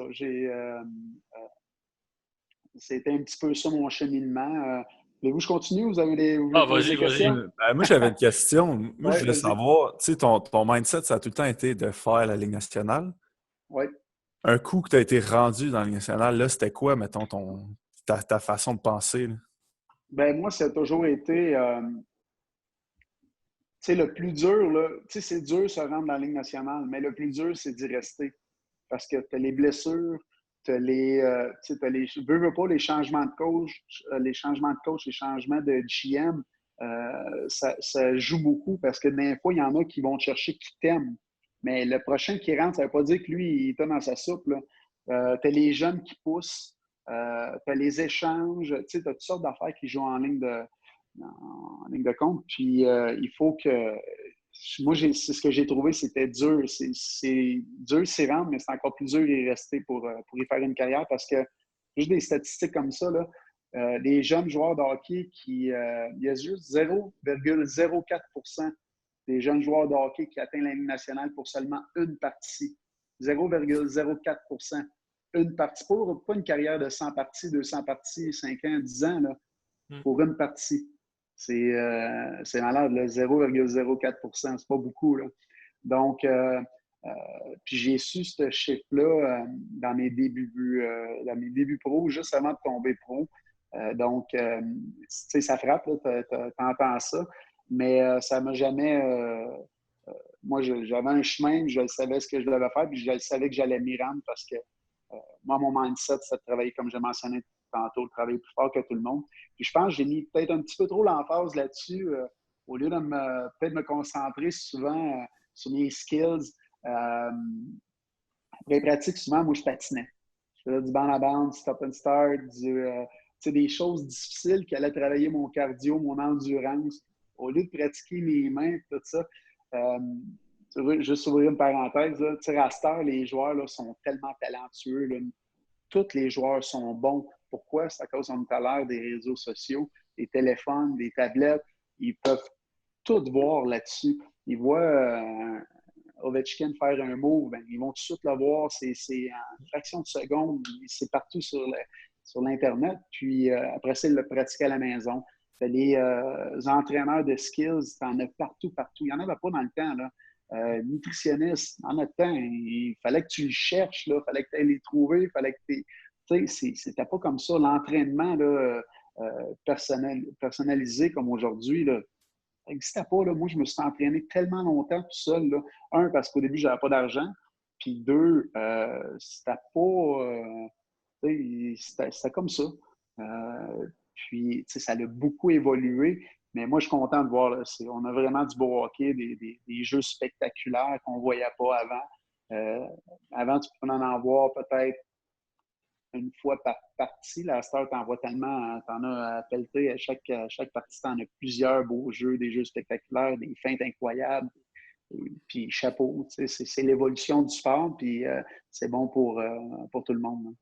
C'était un petit peu ça mon cheminement. Voulez-vous que je continue? Vous avez des vas-y. Ben, moi, j'avais une question. Moi, Ouais, je voulais savoir, tu sais, ton mindset, ça a tout le temps été de faire la Ligue nationale. Oui. Un coup que tu as été rendu dans la Ligue nationale, là, c'était quoi, mettons, ta façon de penser? Là? Ben moi, ça a toujours été... tu sais, le plus dur, là, tu sais, c'est dur de se rendre dans la Ligue nationale, mais le plus dur, c'est d'y rester. Parce que tu as les blessures, tu as veux pas, les changements de coach, les changements de GM, ça joue beaucoup parce que des fois, il y en a qui vont te chercher qui t'aiment. Mais le prochain qui rentre, ça ne veut pas dire que lui, il est dans sa soupe. Tu as les jeunes qui poussent, tu as les échanges, tu as toutes sortes d'affaires qui jouent en ligne de compte. Puis il faut que. Moi, c'est ce que j'ai trouvé, c'était dur. C'est dur s'y rendre, mais c'est encore plus dur d'y rester pour y faire une carrière parce que juste des statistiques comme ça, là, les jeunes joueurs de hockey il y a juste 0,04 des jeunes joueurs de hockey qui atteignent la Ligue nationale pour seulement une partie. 0,04 une partie. Pas une carrière de 100 parties, 200 parties, 5 ans, 10 ans, là, pour une partie. C'est malade, là, 0,04 c'est pas beaucoup. Là. Donc, puis j'ai su ce chiffre-là dans mes débuts pro, juste avant de tomber pro. Donc, tu sais, ça frappe, t'entends ça, mais ça m'a jamais... moi, j'avais un chemin, je savais ce que je devais faire, puis je savais que j'allais m'y rendre parce que moi, mon mindset, c'est de travailler, comme j'ai mentionné tantôt, de travailler plus fort que tout le monde. Puis je pense que j'ai mis peut-être un petit peu trop l'emphase là-dessus, au lieu de peut-être me concentrer souvent sur mes skills. Après pratique, souvent, moi, je patinais. Je faisais du banc à bande, du stop and start, des choses difficiles qui allaient travailler mon cardio, mon endurance. Au lieu de pratiquer mes mains, tout ça. Juste ouvrir une parenthèse, là, à cette heure, les joueurs là, sont tellement talentueux. Là. Tous les joueurs sont bons. Pourquoi? C'est à cause, on est à l'ère des réseaux sociaux, des téléphones, des tablettes. Ils peuvent tout voir là-dessus. Ils voient Ovechkin faire un move, ben, ils vont tout de suite le voir. C'est en fraction de seconde. C'est partout sur l'Internet. Puis après ça, ils le pratiquent à la maison. Les entraîneurs de skills, t'en as partout. Il n'y en avait pas dans le temps, là. Nutritionniste, en notre temps, il fallait que tu le cherches, il fallait que tu ailles les trouver, il fallait que tu sais, c'était pas comme ça. L'entraînement là, personnalisé comme aujourd'hui, là, ça n'existait pas. Là. Moi, je me suis entraîné tellement longtemps tout seul. Là. Un, parce qu'au début, je n'avais pas d'argent. Puis deux, c'était pas... c'était comme ça. Puis, ça a beaucoup évolué. Mais moi, je suis content de voir. Là, on a vraiment du beau hockey, des jeux spectaculaires qu'on ne voyait pas avant. Avant, tu pouvais en voir peut-être une fois par partie. Là, à cette heure, tu en vois tellement, tu en as à pelleter. À chaque partie, tu en as plusieurs beaux jeux, des jeux spectaculaires, des feintes incroyables. Puis chapeau, c'est l'évolution du sport, puis c'est bon pour tout le monde.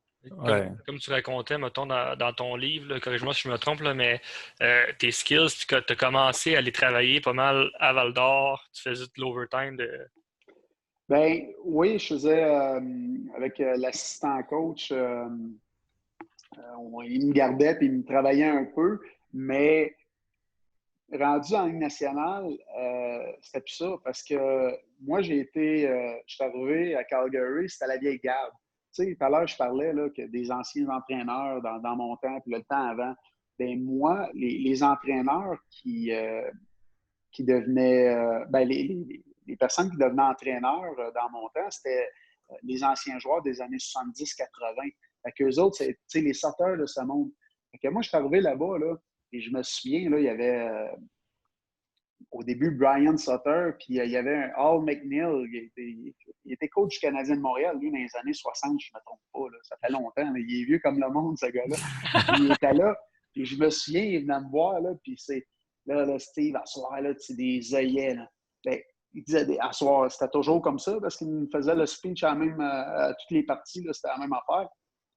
Comme tu racontais, mettons, dans ton livre, corrige-moi si je me trompe, là, mais tes skills, tu as commencé à les travailler pas mal à Val-d'Or, tu faisais de l'overtime. Ben oui, je faisais avec l'assistant coach, il me gardait puis il me travaillait un peu, mais rendu en Ligue nationale, c'était plus ça parce que moi, je suis arrivé à Calgary, c'était la vieille garde. Tu sais, tout à l'heure, je parlais là, que des anciens entraîneurs dans mon temps, puis le temps avant. Ben moi, les entraîneurs qui devenaient, les personnes qui devenaient entraîneurs dans mon temps, c'était les anciens joueurs des années 70-80. Fait qu'eux autres, c'est les sorteurs de ce monde. Fait que moi, je suis arrivé là-bas, là, et je me souviens, là, il y avait au début Brian Sutter, puis il y avait un Al McNeil, il était coach du Canadien de Montréal, lui, dans les années 60, je ne me trompe pas, là, ça fait longtemps, là, il est vieux comme le monde, ce gars-là. Il était là, puis je me souviens, il venait me voir, là, puis c'est, là, Steve, à soir, là, tu des œillets, là. Ben, il disait, à soir, c'était toujours comme ça, parce qu'il me faisait le speech à toutes les parties, là, c'était la même affaire.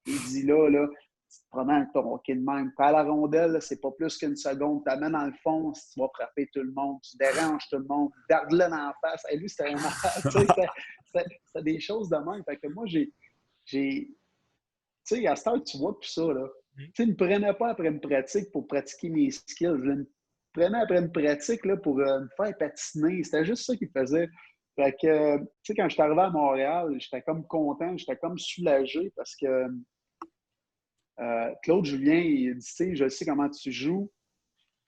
Il dit, là, tu te promènes ton hockey de même. Quand à la rondelle, c'est pas plus qu'une seconde. Tu l'amènes dans le fond, si tu vas frapper tout le monde, tu déranges tout le monde, garde-le dans la face. Et lui, c'était un malade. C'était des choses de même. Fait que moi, tu sais, à cette heure, tu vois plus ça, là. Tu sais, il ne me prenait pas après une pratique pour pratiquer mes skills. Il me prenait après une pratique là, pour me faire patiner. C'était juste ça qu'il faisait. Fait que, tu sais, quand je suis arrivé à Montréal, j'étais comme content, j'étais comme soulagé parce que Claude Julien, il dit, tu sais, je sais comment tu joues.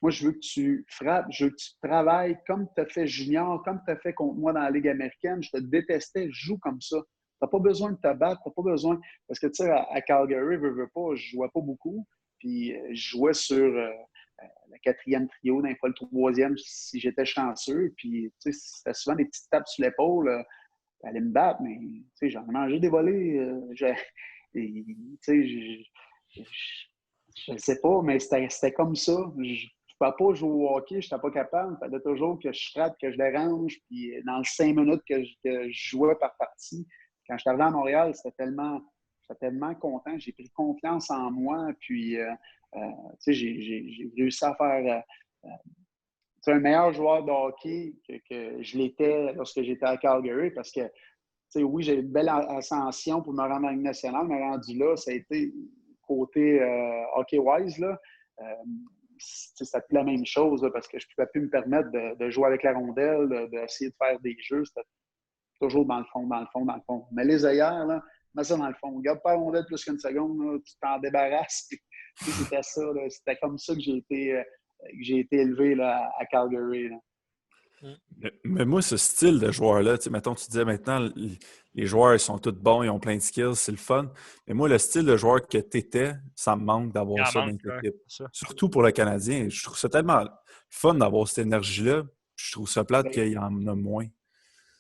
Moi, je veux que tu frappes, je veux que tu travailles comme tu as fait junior, comme tu as fait contre moi dans la Ligue américaine. Je te détestais, je joue comme ça. Tu n'as pas besoin de te battre, tu n'as pas besoin. Parce que, tu sais, à Calgary, veux pas, je jouais pas beaucoup. Puis, je jouais sur le quatrième trio, d'un fois le troisième, si j'étais chanceux. Puis, tu sais, c'était souvent des petites tapes sur l'épaule. Aller me battre, mais, tu sais, j'en ai mangé des volets. Tu sais, je ne sais pas, mais c'était comme ça. Je ne pouvais pas jouer au hockey, je n'étais pas capable. Il fallait toujours que je frappe, que je dérange. Puis dans les 5 minutes que je jouais par partie, quand je suis arrivé à Montréal, j'étais tellement content. J'ai pris confiance en moi. Puis, j'ai réussi à faire un meilleur joueur de hockey que je l'étais lorsque j'étais à Calgary parce que, oui, j'ai eu une belle ascension pour me rendre à la Ligue nationale, mais rendu là, ça a été côté hockey-wise, là, c'était plus la même chose là, parce que je ne pouvais plus me permettre de jouer avec la rondelle, d'essayer de faire des jeux. C'était toujours dans le fond. Mais les œillères, là, mets ça dans le fond. Garde pas la rondelle plus qu'une seconde, là, tu t'en débarrasses. C'était ça. Là, c'était comme ça que j'ai été élevé là, à Calgary. Là. Mais moi, ce style de joueur-là, mettons, tu disais maintenant, les joueurs, ils sont tous bons, ils ont plein de skills, c'est le fun. Mais moi, le style de joueur que tu étais, ça me manque d'avoir ça dans l'équipe. Surtout pour le Canadien. Je trouve ça tellement fun d'avoir cette énergie-là. Je trouve ça plate qu'il y en a moins.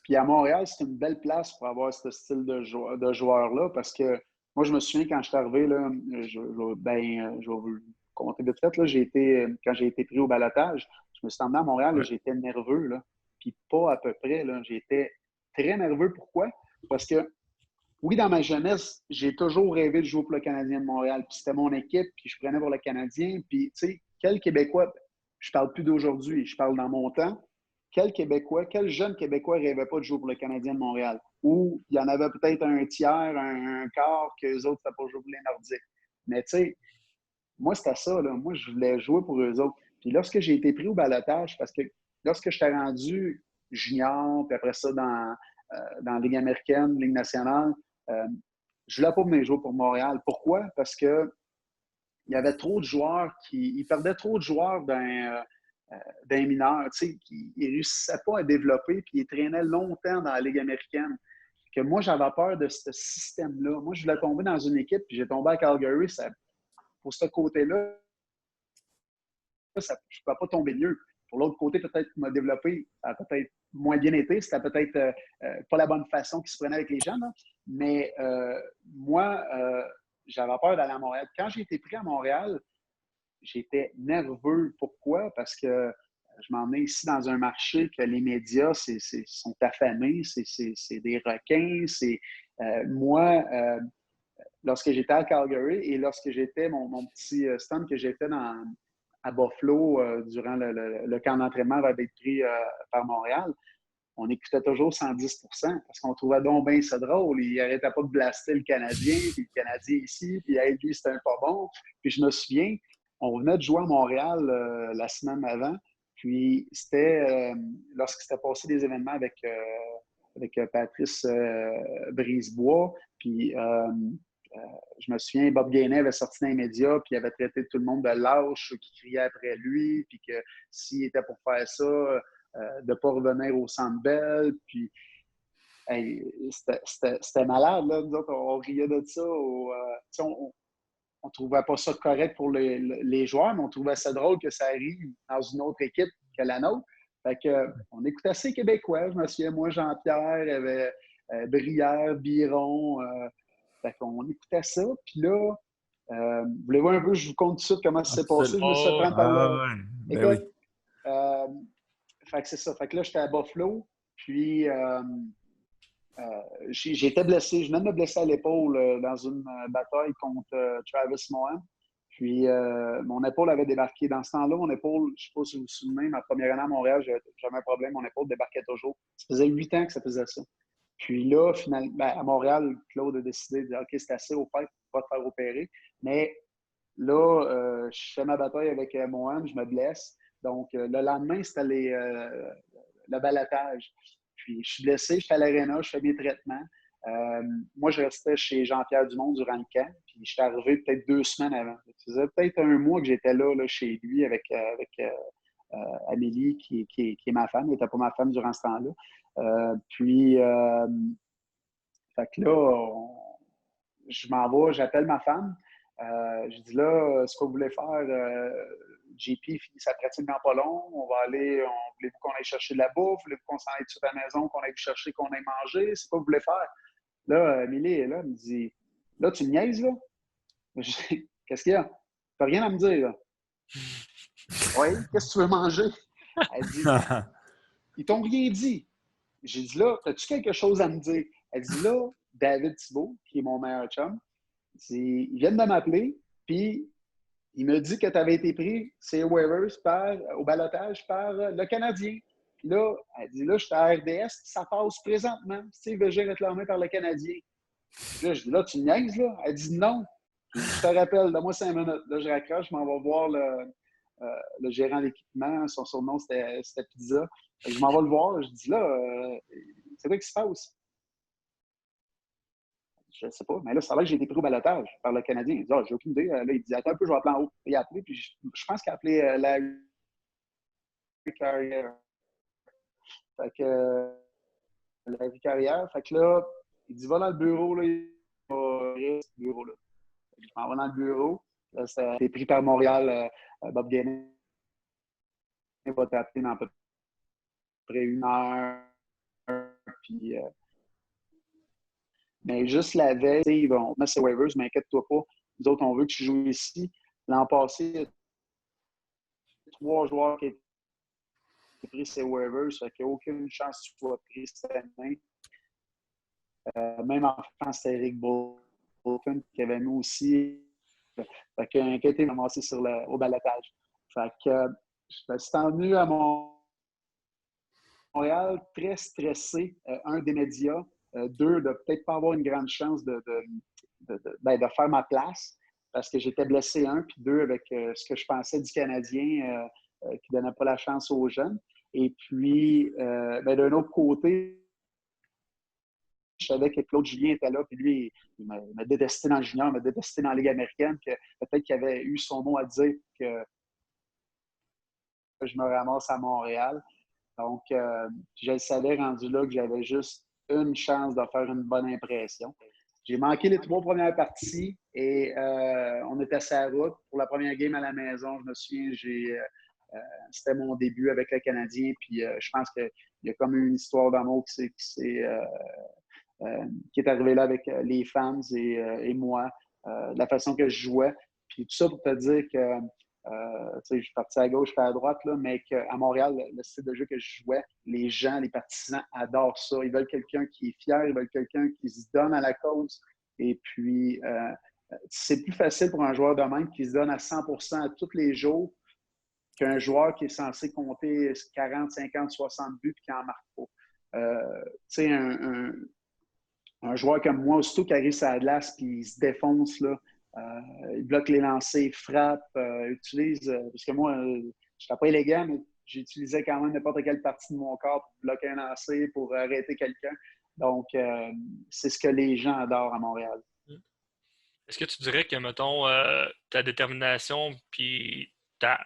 Puis à Montréal, c'est une belle place pour avoir ce style de joueur-là parce que moi, je me souviens quand je suis arrivé, là, je vais vous compter vite fait, là, quand j'ai été pris au balotage, je me suis emmené à Montréal, là, j'étais nerveux, là, puis pas à peu près. Là, j'étais très nerveux. Pourquoi? Parce que, oui, dans ma jeunesse, j'ai toujours rêvé de jouer pour le Canadien de Montréal. Puis c'était mon équipe, puis je prenais pour le Canadien. Puis, tu sais, quel Québécois, je parle plus d'aujourd'hui, je parle dans mon temps. quel Québécois, quel jeune Québécois ne rêvait pas de jouer pour le Canadien de Montréal? Ou il y en avait peut-être un tiers, un quart, qu'eux autres, c'était pour jouer pour les Nordiques. Mais tu sais, moi, c'était ça. Là. Moi, je voulais jouer pour eux autres. Puis lorsque j'ai été pris au balotage, parce que lorsque j'étais rendu junior, puis après ça dans la Ligue américaine, Ligue nationale, je voulais pas venir jouer pour Montréal. Pourquoi? Parce que il y avait trop de joueurs ils perdaient trop de joueurs d'un mineur. Tu sais, ils ne réussissaient pas à développer, puis ils traînaient longtemps dans la Ligue américaine. Que moi, j'avais peur de ce système-là. Moi, je voulais tomber dans une équipe, puis j'ai tombé à Calgary. Pour ce côté-là, je ne pouvais pas tomber mieux. Pour l'autre côté, peut-être m'a développé, ça a peut-être moins bien été, c'était peut-être pas la bonne façon qu'ils se prenaient avec les gens, là. Mais moi, j'avais peur d'aller à Montréal. Quand j'ai été pris à Montréal, j'étais nerveux. Pourquoi? Parce que je m'en ai ici dans un marché que les médias sont affamés, c'est des requins. Moi, lorsque j'étais à Calgary et lorsque j'étais mon petit stand que j'ai fait à Buffalo durant le camp d'entraînement avant d'être pris par Montréal, on écoutait toujours 110 parce qu'on trouvait donc bien ça drôle. Il n'arrêtait pas de blaster le Canadien, puis le Canadien ici, puis hey, lui, c'était un pas bon. Puis je me souviens, on venait de jouer à Montréal la semaine avant, puis c'était lorsque s'était passé des événements avec Patrice Brisebois, puis je me souviens, Bob Gainey avait sorti dans les médias, puis il avait traité tout le monde de lâche, qui criait après lui, puis que s'il était pour faire ça, de ne pas revenir au Centre Bell. Puis, hey, c'était malade, là. Nous autres, on riait de ça. On ne trouvait pas ça correct pour les joueurs, mais on trouvait ça drôle que ça arrive dans une autre équipe que la nôtre. Fait que, on écoutait assez québécois. Je me souviens, moi, Jean-Pierre, il y avait Brière, Biron. Fait qu'on écoutait ça. Puis là, voulez-vous un peu, je vous conte tout de suite comment ça s'est passé. Je me suis fait prendre par le... Ben Écoute, fait que c'est ça. Fait que là, j'étais à Buffalo. Puis, j'étais blessé. Je venais de me blesser à l'épaule dans une bataille contre Travis Mohan. Puis, mon épaule avait débarqué. Dans ce temps-là, mon épaule, je ne sais pas si vous vous souvenez, ma première année à Montréal, j'avais un problème. Mon épaule débarquait toujours. Ça faisait 8 ans que ça faisait ça. Puis là, finalement, à Montréal, Claude a décidé de dire OK, c'est assez au fait, pas te faire opérer. Mais là, je fais ma bataille avec Mohan, je me blesse. Donc, le lendemain, c'était le balotage. Puis, je suis blessé, je suis à l'aréna, je fais mes traitements. Moi, je restais chez Jean-Pierre Dumont durant le camp. Puis, je suis arrivé peut-être 2 semaines avant. Ça faisait peut-être un mois que j'étais là chez lui avec Amélie, qui est ma femme. Elle n'était pas ma femme durant ce temps-là. Fait que là, je m'en vais, j'appelle ma femme. Je dis là, ce que vous voulez faire, JP finit sa pratique dans pas long. On va aller, voulez-vous qu'on aille chercher de la bouffe? Voulez-vous qu'on s'en aille tout à la maison, qu'on aille chercher, qu'on aille manger? C'est quoi vous voulez faire? Là, Amélie est là, elle me dit, là, tu me niaises, là? Je dis, qu'est-ce qu'il y a? Tu n'as rien à me dire, là. Oui, qu'est-ce que tu veux manger? Elle dit, ils t'ont rien dit. J'ai dit là, as-tu quelque chose à me dire? Elle dit là, David Thibault, qui est mon meilleur chum, ils viennent de m'appeler, puis il me dit que tu avais été pris, c'est waivers au balotage par le Canadien. Puis là, elle dit là, je suis à RDS, ça passe présentement. Steve Végé réclamé par le Canadien. Là, je dis là, tu me niaises, là? Elle dit non. Je te rappelle, donne-moi 5 minutes. Là, je raccroche, je m'en vais voir le gérant d'équipement. Son surnom, c'était Pizza. Je m'en vais le voir. Je dis là, c'est quoi qui se passe? Je ne sais pas. Mais là, ça a l'air que j'ai été pris au balotage par le Canadien. Il dit, j'ai aucune idée. Là, il dit, attends un peu, je vais appeler en haut. Il a appelé, puis je pense qu'il a appelé Larry Carrière. Fait que Larry Carrière. Fait que là, il dit, va dans le bureau, là. Il va rester ce bureau-là. Je m'en vais dans le bureau. Là, ça a été pris par Montréal. Bob Gainey va t'appeler dans à peu près 1 heure. Puis, mais juste la veille, ils vont mettre ses waivers, mais inquiète-toi pas. Nous autres, on veut que tu joues ici. L'an passé, il y a 3 joueurs qui ont pris ses waivers. Fait qu'il n'y a aucune chance que tu sois pris cette année. Même en France, c'était Eric Bolton qui avait mis aussi. Fait qu'il a été ramassé au balotage. Fait que je me suis tendu à mon Montréal, très stressé, un, des médias, deux, de peut-être pas avoir une grande chance de faire ma place parce que j'étais blessé, un, puis deux, avec ce que je pensais du Canadien qui ne donnait pas la chance aux jeunes. Et puis, d'un autre côté, je savais que Claude Julien était là, puis lui, il m'a détesté dans le junior, il m'a détesté dans la Ligue américaine, que peut-être qu'il avait eu son mot à dire que je me ramasse à Montréal. Donc, je le savais rendu là que j'avais juste une chance de faire une bonne impression. J'ai manqué les 3 premières parties et on était sur la route pour la première game à la maison. Je me souviens, c'était mon début avec le Canadien. Puis je pense qu'il y a comme une histoire d'amour qui est arrivée là avec les fans et moi, de la façon que je jouais. Puis tout ça pour te dire que je suis parti à gauche, je suis à droite, là, mais qu'à Montréal, le style de jeu que je jouais, les gens, les partisans adorent ça. Ils veulent quelqu'un qui est fier, ils veulent quelqu'un qui se donne à la cause. Et puis, c'est plus facile pour un joueur de même qui se donne à 100% à tous les jours qu'un joueur qui est censé compter 40, 50, 60 buts et qui n'en marque pas. Un joueur comme moi, aussitôt qu'il arrive sur la glace et il se défonce, là, il bloque les lancers, frappe, utilise. Parce que moi, je ne serais pas élégant, mais j'utilisais quand même n'importe quelle partie de mon corps pour bloquer un lancer, pour arrêter quelqu'un. Donc, c'est ce que les gens adorent à Montréal. Est-ce que tu dirais que, mettons, ta détermination puis ta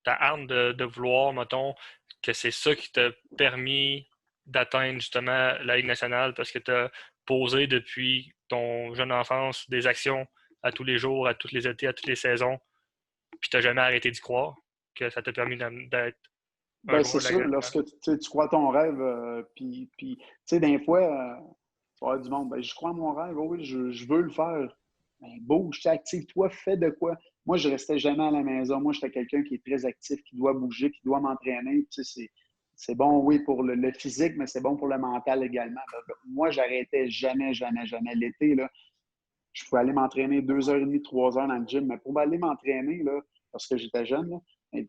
arme de vouloir, mettons, que c'est ça qui t'a permis d'atteindre justement la Ligue nationale parce que tu as posé depuis ton jeune enfance des actions à tous les jours, à tous les étés, à toutes les saisons, puis tu n'as jamais arrêté d'y croire, que ça t'a permis d'être un Ben, joueur c'est de la sûr, Ligue nationale? lorsque tu crois ton rêve, puis tu sais, des fois, tu vas avoir du monde, ben, je crois à mon rêve, oui, je veux le faire. Ben, bouge, active-toi, fais de quoi. Moi, je restais jamais à la maison. Moi, j'étais quelqu'un qui est très actif, qui doit bouger, qui doit m'entraîner. Tu sais, c'est bon, oui, pour le physique, mais c'est bon pour le mental également. Donc, moi, j'arrêtais jamais, jamais, jamais. L'été, là, je pouvais aller m'entraîner 2h30, 3 heures dans le gym, mais pour aller m'entraîner, là, parce que j'étais jeune, là,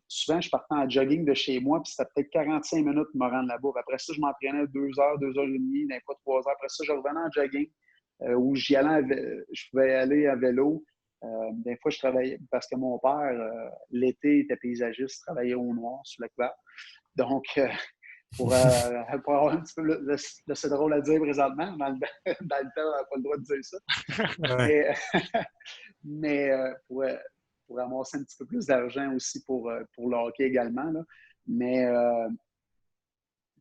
souvent, je partais en jogging de chez moi, puis c'était peut-être 45 minutes pour me rendre là-bas. Après ça, je m'entraînais 2 heures, 2h30, des fois 3 heures. Après ça, je revenais en jogging, où je pouvais aller à vélo. Des fois, je travaillais, parce que mon père, l'été, était paysagiste, travaillait au noir sur le couvert. Donc, pour avoir un petit peu c'est drôle à dire présentement, dans le temps, on n'a pas le droit de dire ça. Mais pour ramasser un petit peu plus d'argent aussi pour le hockey également. Là. Mais,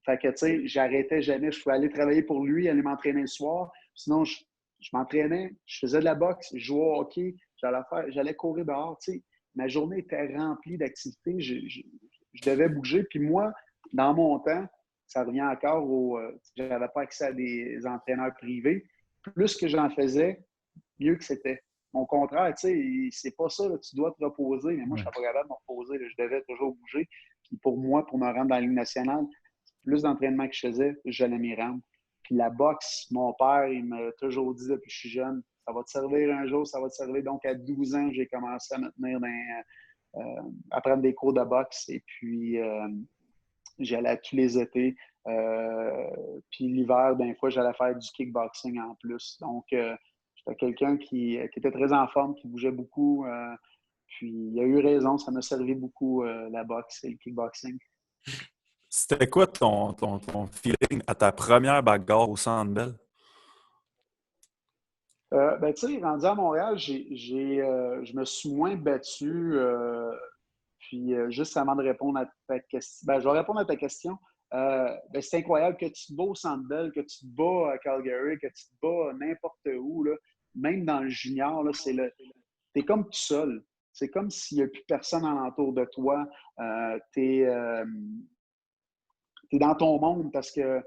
fait que, tu sais, j'arrêtais jamais. Je pouvais aller travailler pour lui, aller m'entraîner le soir. Sinon, je m'entraînais, je faisais de la boxe, je jouais au hockey, j'allais courir dehors. Tu sais, ma journée était remplie d'activités. Je devais bouger. Puis moi, dans mon temps, ça revient encore au. Je n'avais pas accès à des entraîneurs privés. Plus que j'en faisais, mieux que c'était. Au contraire, tu sais, c'est pas ça, là, tu dois te reposer. Mais moi, je ne suis pas capable de me reposer. Là, je devais toujours bouger. Puis pour moi, pour me rendre dans la Ligue nationale, plus d'entraînement que je faisais, j'allais m'y rendre. Puis la boxe, mon père, il m'a toujours dit depuis que je suis jeune, ça va te servir un jour, ça va te servir. Donc, à 12 ans, j'ai commencé à me tenir à prendre des cours de boxe. Et puis, j'allais à tous les étés. Puis l'hiver, des fois, j'allais faire du kickboxing en plus. Donc, j'étais quelqu'un qui était très en forme, qui bougeait beaucoup. Puis, il a eu raison, ça m'a servi beaucoup, la boxe et le kickboxing. C'était quoi ton feeling à ta première bagarre au Centre Bell? Ben, tu sais, rendu à Montréal, je me suis moins battu. Puis, juste avant de répondre à ta question, ben, je vais répondre à ta question. Ben, c'est incroyable que tu te bats au Centre Bell, que tu te bats à Calgary, que tu te bats n'importe où, là, même dans le junior, là, t'es comme tout seul. C'est comme s'il n'y a plus personne alentour de toi. T'es dans ton monde parce que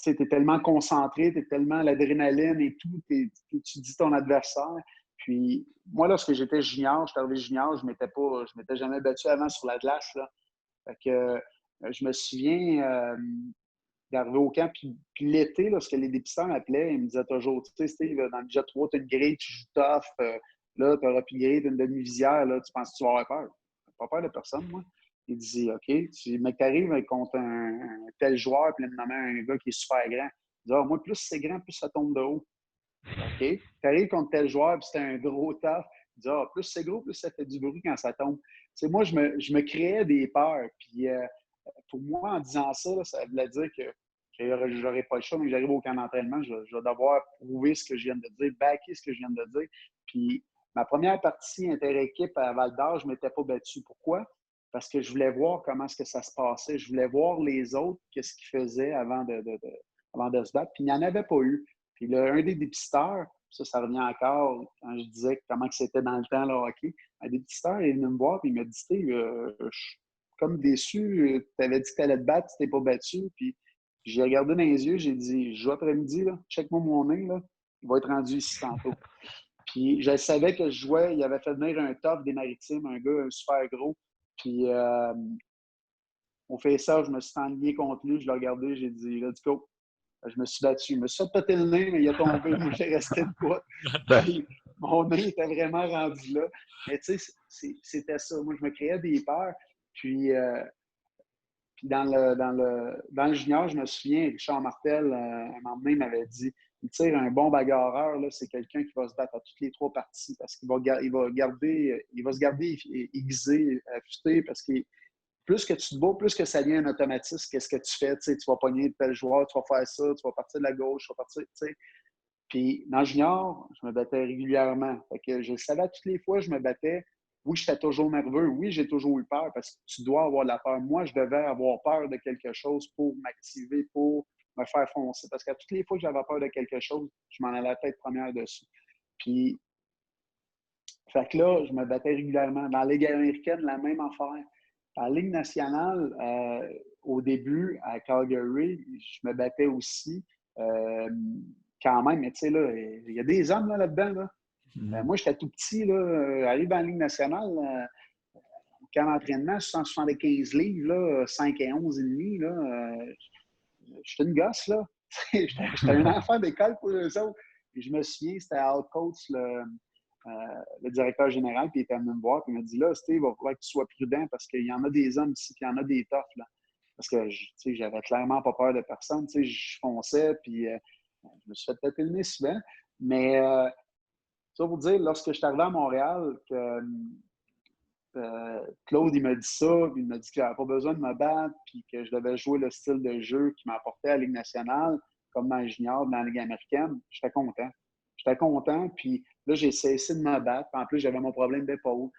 tu es tellement concentré, tu es tellement l'adrénaline et tout, tu dis ton adversaire. Puis moi, lorsque j'étais junior, j'étais arrivé junior, je ne m'étais jamais battu avant sur la glace. Là. Fait que, je me souviens d'arriver au camp, puis l'été, lorsque les dépisteurs m'appelaient, ils me disaient toujours, tu sais, Steve, dans le jet 3, tu as une grille, tu joues tough, là, tu n'auras plus de grille, tu as une demi-visière, là, tu penses que tu vas avoir peur. Je n'ai pas peur de personne, moi. Il dit, OK, mais tu arrives contre un tel joueur, puis là, un gars qui est super grand. Il dit, moi, plus c'est grand, plus ça tombe de haut. OK. Tu arrives contre tel joueur, puis c'est un gros taf. Il dit, plus c'est gros, plus ça fait du bruit quand ça tombe. Moi, je me créais des peurs. Puis pour moi, en disant ça, là, ça voulait dire que j'aurais pas le choix, mais que j'arrive au camp d'entraînement, je vais devoir prouver ce que je viens de dire, backer ce que je viens de dire. Puis ma première partie inter-équipe à Val-d'Or, je ne m'étais pas battu. Pourquoi? Parce que je voulais voir comment est-ce que ça se passait. Je voulais voir les autres, qu'est-ce qu'ils faisaient avant de se battre. Puis il n'y en avait pas eu. Puis là, un des dépisteurs, ça revient encore quand je disais comment c'était dans le temps, le hockey. Un dépisteurs est venu me voir et il m'a dit, je suis comme déçu, tu avais dit que tu allais te battre, tu t'es pas battu. Puis j'ai regardé dans les yeux, j'ai dit, je joue après-midi, check-moi mon nez, là, il va être rendu ici tantôt. Puis je savais que je jouais, il avait fait venir un top des Maritimes, un gars super gros. Puis on fait ça, je me suis enligné contre lui, je l'ai regardé, j'ai dit, let's go. Je me suis battu. Je me suis fait péter le nez, mais il a tombé. Moi, j'ai resté de quoi. Puis mon nez était vraiment rendu là. Mais tu sais, c'était ça. Moi, je me créais des peurs. Puis dans le junior, je me souviens, Richard Martel, un moment donné, il m'avait dit, il tire un bon bagarreur, là, c'est quelqu'un qui va se battre à toutes les 3 parties parce qu'il va se garder aiguisé, affûté, parce que plus que tu te bats, plus que ça devient un automatisme. Qu'est-ce que tu fais? Tu vas pogner tel joueur, tu vas faire ça, tu vas partir de la gauche, tu vas partir, tu sais. Puis dans le junior, je me battais régulièrement. Fait que je savais toutes les fois que je me battais. Oui, j'étais toujours nerveux. Oui, j'ai toujours eu peur parce que tu dois avoir de la peur. Moi, je devais avoir peur de quelque chose pour m'activer, pour me faire foncer. Parce que toutes les fois que j'avais peur de quelque chose, je m'en allais la tête première dessus. Puis, fait que là, je me battais régulièrement. Dans la Ligue américaine, la même affaire. En Ligue nationale, au début, à Calgary, je me battais aussi quand même. Mais tu sais, là, il y a des hommes là-dedans. Là. Moi, j'étais tout petit. Là, arrive en Ligue nationale, au camp d'entraînement, 175 livres, là, 5 et 11 et demi. J'étais une gosse. Là. J'étais un enfant d'école pour eux autres. Et je me souviens, c'était Al Coates, le directeur général, puis il était venu me voir, puis il m'a dit, là, Steve, il va falloir que tu sois prudent parce qu'il y en a des hommes ici, puis il y en a des toughs, là. Parce que, tu sais, j'avais clairement pas peur de personne, tu sais, je fonçais, puis je me suis fait taper le nez souvent. Mais, ça pour dire, lorsque je suis arrivé à Montréal, que Claude, il m'a dit ça, puis il m'a dit qu'il n'avait pas besoin de me battre, puis que je devais jouer le style de jeu qui m'apportait à la Ligue nationale, comme dans le junior, dans la Ligue américaine, j'étais content. J'étais content, puis là, j'ai cessé de me battre. En plus, j'avais mon problème d'épaule.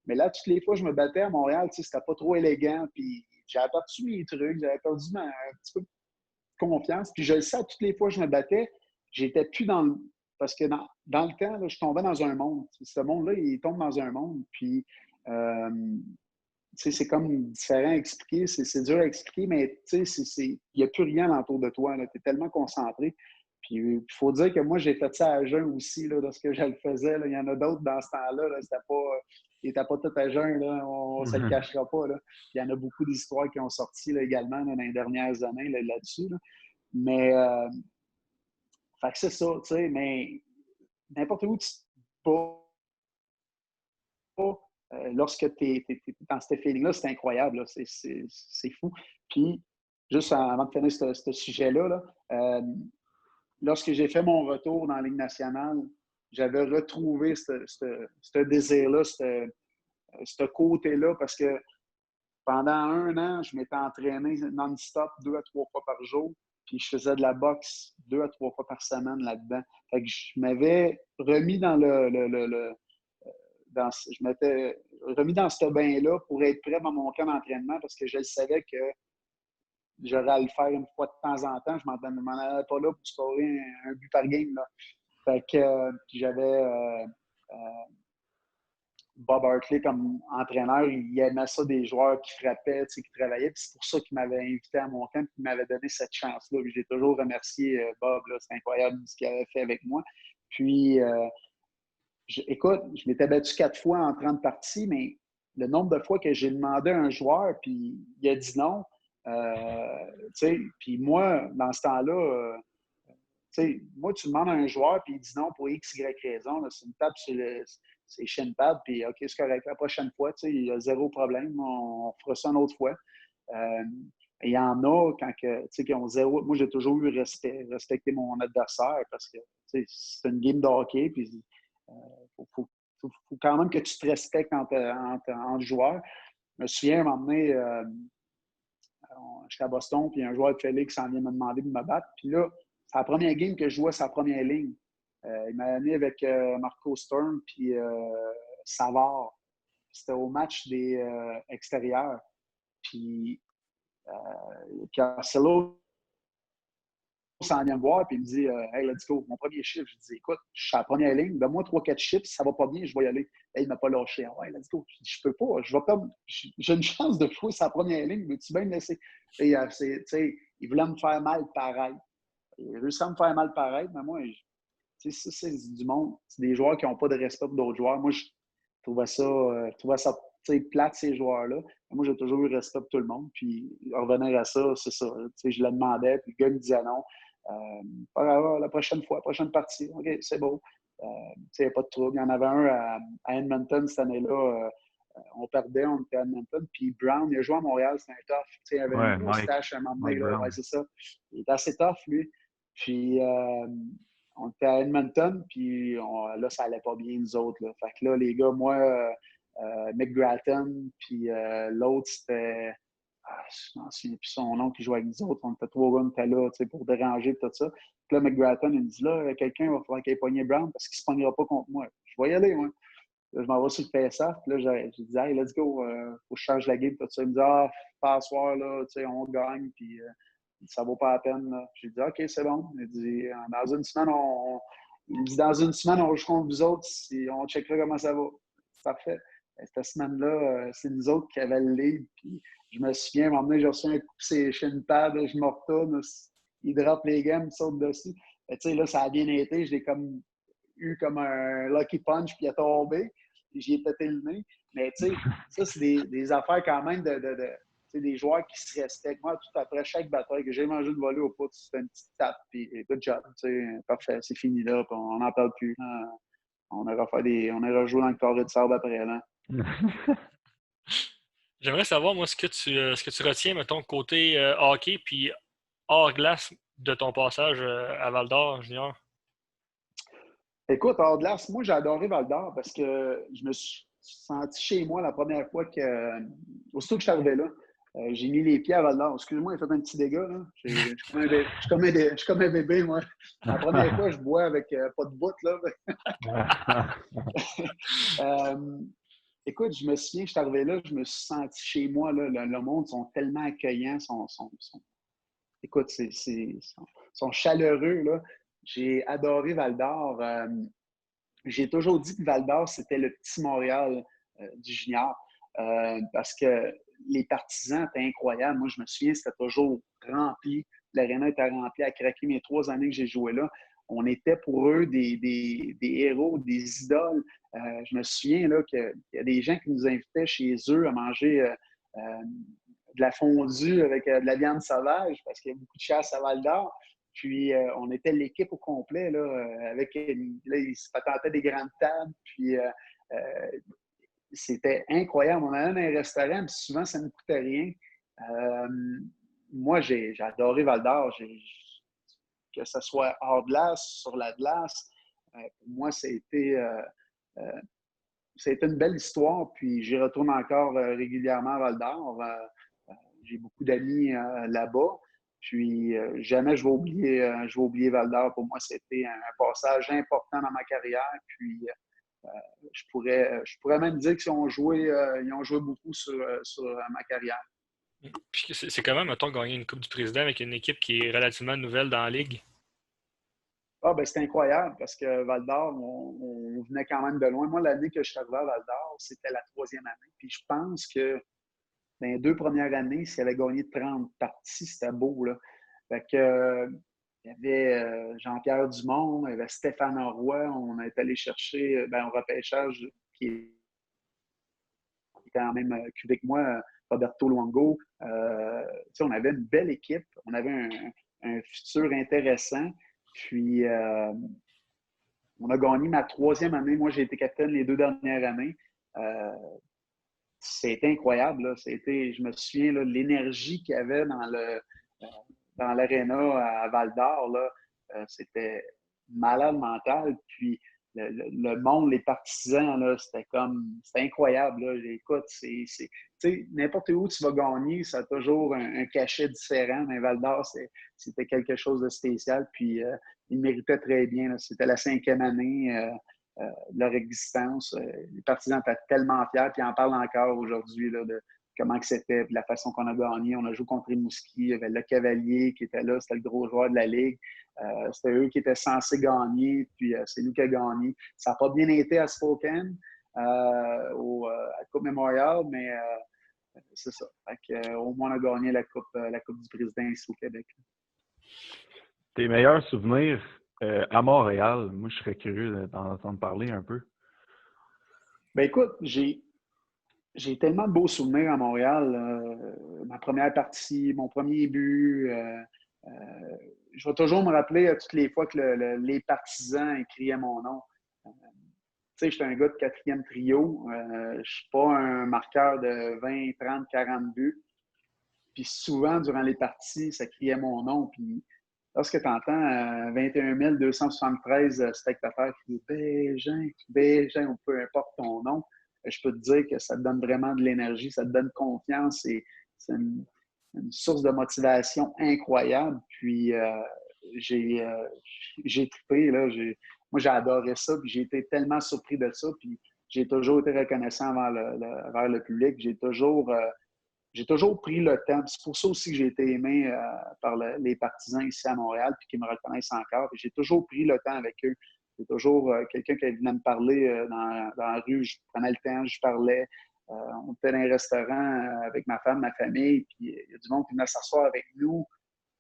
Mais là, toutes les fois que je me battais à Montréal, c'était pas trop élégant, puis j'avais perdu mes trucs, j'avais perdu un petit peu de confiance. Puis je le sais, toutes les fois que je me battais, j'étais plus dans le... Parce que dans le temps, là, je tombais dans un monde. Ce monde-là, il tombe dans un monde, puis... c'est comme différent à expliquer, c'est dur à expliquer, mais il n'y a plus rien alentour de toi. Tu es tellement concentré. Puis il faut dire que moi, j'ai fait ça à jeun aussi, là, lorsque je le faisais. Là. Il y en a d'autres dans ce temps-là. Là, ils n'étaient pas tous à jeun, là, on ne se le cachera pas. Là. Il y en a beaucoup d'histoires qui ont sorti là, également là, dans les dernières années là-dessus. Là. Mais fait que c'est ça, tu sais, mais n'importe où tu te bats, lorsque tu es dans ce feeling-là, c'est incroyable. C'est fou. Puis, juste avant de finir ce sujet-là, là, lorsque j'ai fait mon retour dans la Ligue nationale, j'avais retrouvé ce désir-là, ce côté-là, parce que pendant 1 an, je m'étais entraîné non-stop 2 à 3 fois par jour, puis je faisais de la boxe 2 à 3 fois par semaine là-dedans. Fait que je m'avais remis dans je m'étais remis dans ce bain-là pour être prêt dans mon camp d'entraînement parce que je savais que j'aurais à le faire une fois de temps en temps. Je m'en allais pas là pour scorer un but par game. Là. Fait que j'avais Bob Hartley comme entraîneur. Il aimait ça des joueurs qui frappaient, qui travaillaient. Puis c'est pour ça qu'il m'avait invité à mon camp et qu'il m'avait donné cette chance-là. J'ai toujours remercié Bob. C'est incroyable ce qu'il avait fait avec moi. Puis écoute, je m'étais battu 4 fois en 30 parties, mais le nombre de fois que j'ai demandé à un joueur, puis il a dit non, puis moi, dans ce temps-là, moi, tu demandes à un joueur, puis il dit non pour X, Y raison, là, c'est une tape c'est shin pad, puis OK, c'est correct. La prochaine fois, il y a zéro problème. On fera ça une autre fois. Il y en a qui ont zéro. Moi, j'ai toujours eu respecter mon adversaire parce que c'est une game de hockey. Puis faut quand même que tu te respectes entre joueurs. Je me souviens, à un moment donné, j'étais à Boston, puis un joueur de Félix s'en vient me demander de me battre. Puis là, c'est la première game que je jouais sa première ligne. Il m'a amené avec Marco Sturm puis Savard. C'était au match des extérieurs. Puis Carcelo s'en vient me voir puis il me dit Hey, let's go, mon premier chiffre. Je dis écoute, je suis à la première ligne, donne-moi 3-4 chiffres, si ça va pas bien, je vais y aller. Hey, il m'a pas lâché. Ah ouais, let's go. Je dis je peux pas, j'ai une chance de jouer sa première ligne, veux-tu bien me laisser? Et, il voulait me faire mal pareil. Il a réussi à me faire mal pareil, mais moi, ça, c'est du monde. C'est des joueurs qui n'ont pas de respect pour d'autres joueurs. Moi, je trouvais ça plate, ces joueurs-là. Moi, j'ai toujours eu respect pour tout le monde. Puis, revenir à ça, c'est ça. Je le demandais, puis le gars me disait non. La prochaine fois, la prochaine partie. OK, c'est beau. Il n'y a pas de trouble. Il y en avait un à Edmonton cette année-là. On perdait, on était à Edmonton. Puis Brown, il a joué à Montréal, c'était un tough. Il avait une moustache à un moment donné. Ouais, c'est ça. Il était assez tough, lui. Puis, on était à Edmonton, puis là, ça allait pas bien, nous autres. Là. Fait que là, les gars, moi, Mick Gratton, puis l'autre, c'était... je m'en souviens plus son nom qui jouait avec nous autres. On était 3 gars, on était là pour déranger tout ça. Puis là, Mick Gratton, il me dit là, quelqu'un va falloir qu'il ait pogné Brown parce qu'il ne se pognera pas contre moi. Je vais y aller, moi. Là, je m'en vais sur le face-off. Puis là, j'ai dit, hey, let's go, faut que je change la game. Tout ça. Il me dit, pas à soir, là, on gagne, puis ça vaut pas la peine. Là. J'ai dit, OK, c'est bon. Il dit, dans une semaine, on joue contre vous autres, on checkera comment ça va. Parfait. Cette semaine-là, c'est nous autres qui avaient le lead. Puis je me souviens, à un moment donné, j'ai reçu un coup de ses shin pads, je me retourne, il droppe les gammes, il saute dessus. Là, ça a bien été. Je l'ai eu comme un lucky punch, puis il a tombé. Puis j'y ai pété le nez. Mais tu sais, ça, c'est des affaires quand même des joueurs qui se respectent. Moi, tout après chaque bataille que j'ai mangé de voler au pouce, c'était une petite tape, puis good job. Parfait, c'est fini là, puis on n'en parle plus. On ira jouer dans le carré de sable après. Là. J'aimerais savoir, moi, ce que tu retiens, mettons, côté hockey, puis hors glace de ton passage à Val-d'Or, Junior. Écoute, hors glace, moi, j'ai adoré Val-d'Or parce que je me suis senti chez moi la première fois aussitôt que je suis arrivé là. J'ai mis les pieds à Val-d'Or. Excuse-moi, il a fait un petit dégât. Là. Je suis comme un bébé, moi. La première fois, je bois avec pas de bout. Là. Écoute, je me souviens, je suis arrivé là, je me suis senti chez moi. Là, le monde sont tellement accueillants. Écoute, sont chaleureux. Là. J'ai adoré Val-d'Or. J'ai toujours dit que Val-d'Or, c'était le petit Montréal du junior. Parce que les partisans étaient incroyables. Moi, je me souviens, c'était toujours rempli. L'aréna était remplie à craquer. Mes 3 années que j'ai joué là, on était pour eux des héros, des idoles. Je me souviens là, qu'il y a des gens qui nous invitaient chez eux à manger de la fondue avec de la viande sauvage parce qu'il y a beaucoup de chasse à Val-d'Or. Puis, on était l'équipe au complet, là, ils se patentaient des grandes tables. Puis, c'était incroyable. On allait dans un restaurant, puis souvent, ça ne coûtait rien. Moi, j'ai adoré Val-d'Or. Que ce soit hors glace, sur la glace, pour moi, ça a été une belle histoire. Puis, j'y retourne encore régulièrement à Val-d'Or. J'ai beaucoup d'amis là-bas. Puis, jamais je vais oublier Val-d'Or. Pour moi, c'était un passage important dans ma carrière. Puis, je pourrais même dire qu'ils ont joué beaucoup sur ma carrière. Puis c'est quand même, mettons, gagner une Coupe du Président avec une équipe qui est relativement nouvelle dans la Ligue. C'est incroyable parce que Val-d'Or, on venait quand même de loin. Moi, l'année que je suis arrivé à Val-d'Or, c'était la 3e année. Puis, je pense que dans les 2 premières années, s'il avait gagné 30 parties, c'était beau. Là. Fait que, il y avait Jean-Pierre Dumont, il y avait Stéphane Roy. On est allé chercher au repêchage qui est quand même cubé que moi, Roberto Luongo. On avait une belle équipe. On avait un futur intéressant. Puis, On a gagné ma 3e année. Moi, j'ai été capitaine les 2 dernières années. C'était incroyable. Là. Je me souviens de l'énergie qu'il y avait dans l'aréna à Val-d'Or. C'était malade mental. Puis le monde, les partisans, là, c'était incroyable. Là. Écoute, n'importe où tu vas gagner, ça a toujours un cachet différent. Mais Val-d'Or, c'était quelque chose de spécial. Puis ils méritaient très bien. Là. C'était la 5e année de leur existence. Les partisans étaient tellement fiers, puis ils en parlent encore aujourd'hui là, de comment que c'était, de la façon qu'on a gagné. On a joué contre Rimouski, il y avait le Cavalier qui était là, c'était le gros joueur de la Ligue. C'était eux qui étaient censés gagner, puis c'est nous qui avons gagné. Ça n'a pas bien été à Spokane, à Coupe Memorial, mais c'est ça. Au moins, on a gagné la Coupe du Président ici au Québec. Tes meilleurs souvenirs à Montréal, moi, je serais curieux d'en entendre parler un peu. Ben écoute, j'ai tellement de beaux souvenirs à Montréal. Ma première partie, mon premier but. Je vais toujours me rappeler toutes les fois que les partisans criaient mon nom. Tu sais, j'étais un gars de 4e trio. Je ne suis pas un marqueur de 20, 30, 40 buts. Puis souvent, durant les parties, ça criait mon nom. Puis lorsque tu entends 21 273 spectateurs qui disent Bégin, ou peu importe ton nom, je peux te dire que ça te donne vraiment de l'énergie, ça te donne confiance et c'est une source de motivation incroyable. Puis j'ai trippé, là. Moi, j'ai adoré ça, puis j'ai été tellement surpris de ça, puis j'ai toujours été reconnaissant envers le public. J'ai toujours pris le temps. C'est pour ça aussi que j'ai été aimé par les partisans ici à Montréal puis qui me reconnaissent encore. Puis j'ai toujours pris le temps avec eux. C'est toujours quelqu'un qui venait me parler dans la rue. Je prenais le temps, je parlais. On était dans un restaurant avec ma femme, ma famille, puis il y a du monde qui venait s'asseoir avec nous.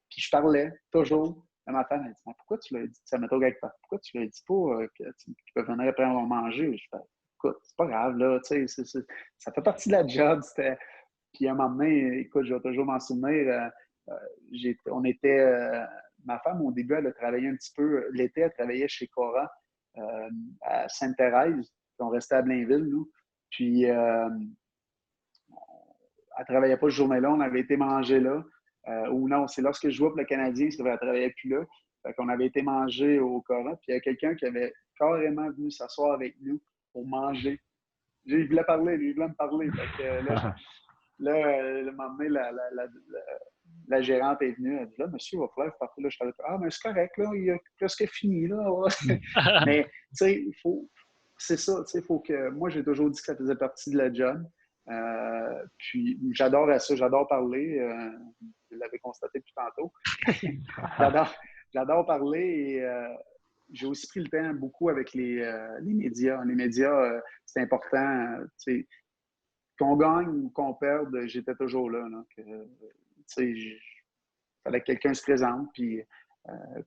Puis je parlais toujours. Et ma femme, elle dit « Pourquoi tu l'as dit? » Ça m'est quelque part. « Pourquoi tu l'as dit pas que tu peux venir après on va manger? » Je fais « Écoute, c'est pas grave, là. Ça fait partie de la job. » Puis à un moment donné, écoute, je vais toujours m'en souvenir, ma femme, au début, elle a travaillé un petit peu. L'été, elle travaillait chez Cora à Sainte-Thérèse. Puis on restait à Blainville, nous. Puis elle ne travaillait pas ce journée-là. On avait été manger là. Ou non, c'est lorsque je jouais pour le Canadien, c'est vrai, elle ne travaillait plus là. Fait qu'on avait été manger au Cora. Puis il y a quelqu'un qui avait carrément venu s'asseoir avec nous pour manger. Il voulait parler, lui, il voulait me parler. Fait que, là, à un moment donné, la gérante est venue. Elle dit « Là, monsieur, il va falloir partir. » Là, je suis ah, mais c'est correct, là, il a presque fini. Là. Mais, tu sais, c'est ça. Il faut que. Moi, j'ai toujours dit que ça faisait partie de la job. Puis, j'adore ça. J'adore parler. Vous l'avez constaté depuis tantôt. J'adore parler et j'ai aussi pris le temps beaucoup avec les médias. Les médias, c'est important. Qu'on gagne ou qu'on perde, j'étais toujours là. Donc, il fallait que quelqu'un se présente, puis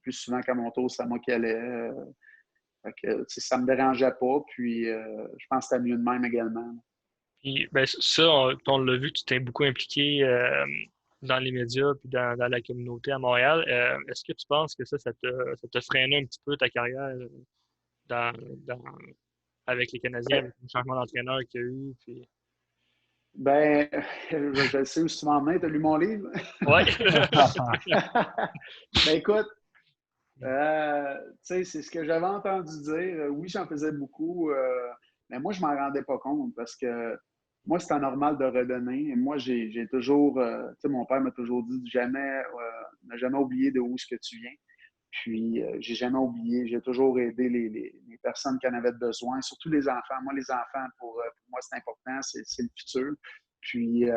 plus souvent qu'à mon tour, c'est à moi qui allait. Ça ne me dérangeait pas, puis je pense que c'était mieux de même également. Puis, ben, ça, on l'a vu, tu t'es beaucoup impliqué dans les médias puis dans la communauté à Montréal. Est-ce que tu penses que ça te freinait un petit peu ta carrière avec les Canadiens, avec le changement d'entraîneur qu'il y a eu? Puis... Ben, je sais où tu m'en mets. Tu as lu mon livre? Oui. Ben, écoute, c'est ce que j'avais entendu dire. Oui, j'en faisais beaucoup, mais moi, je ne m'en rendais pas compte parce que moi, c'était normal de redonner. Moi, j'ai toujours, mon père m'a toujours dit ne jamais oublier de où est-ce que tu viens. Puis, j'ai jamais oublié. J'ai toujours aidé les personnes qui en avaient besoin, surtout les enfants. Moi, les enfants, pour moi, c'est important. C'est le futur. Puis,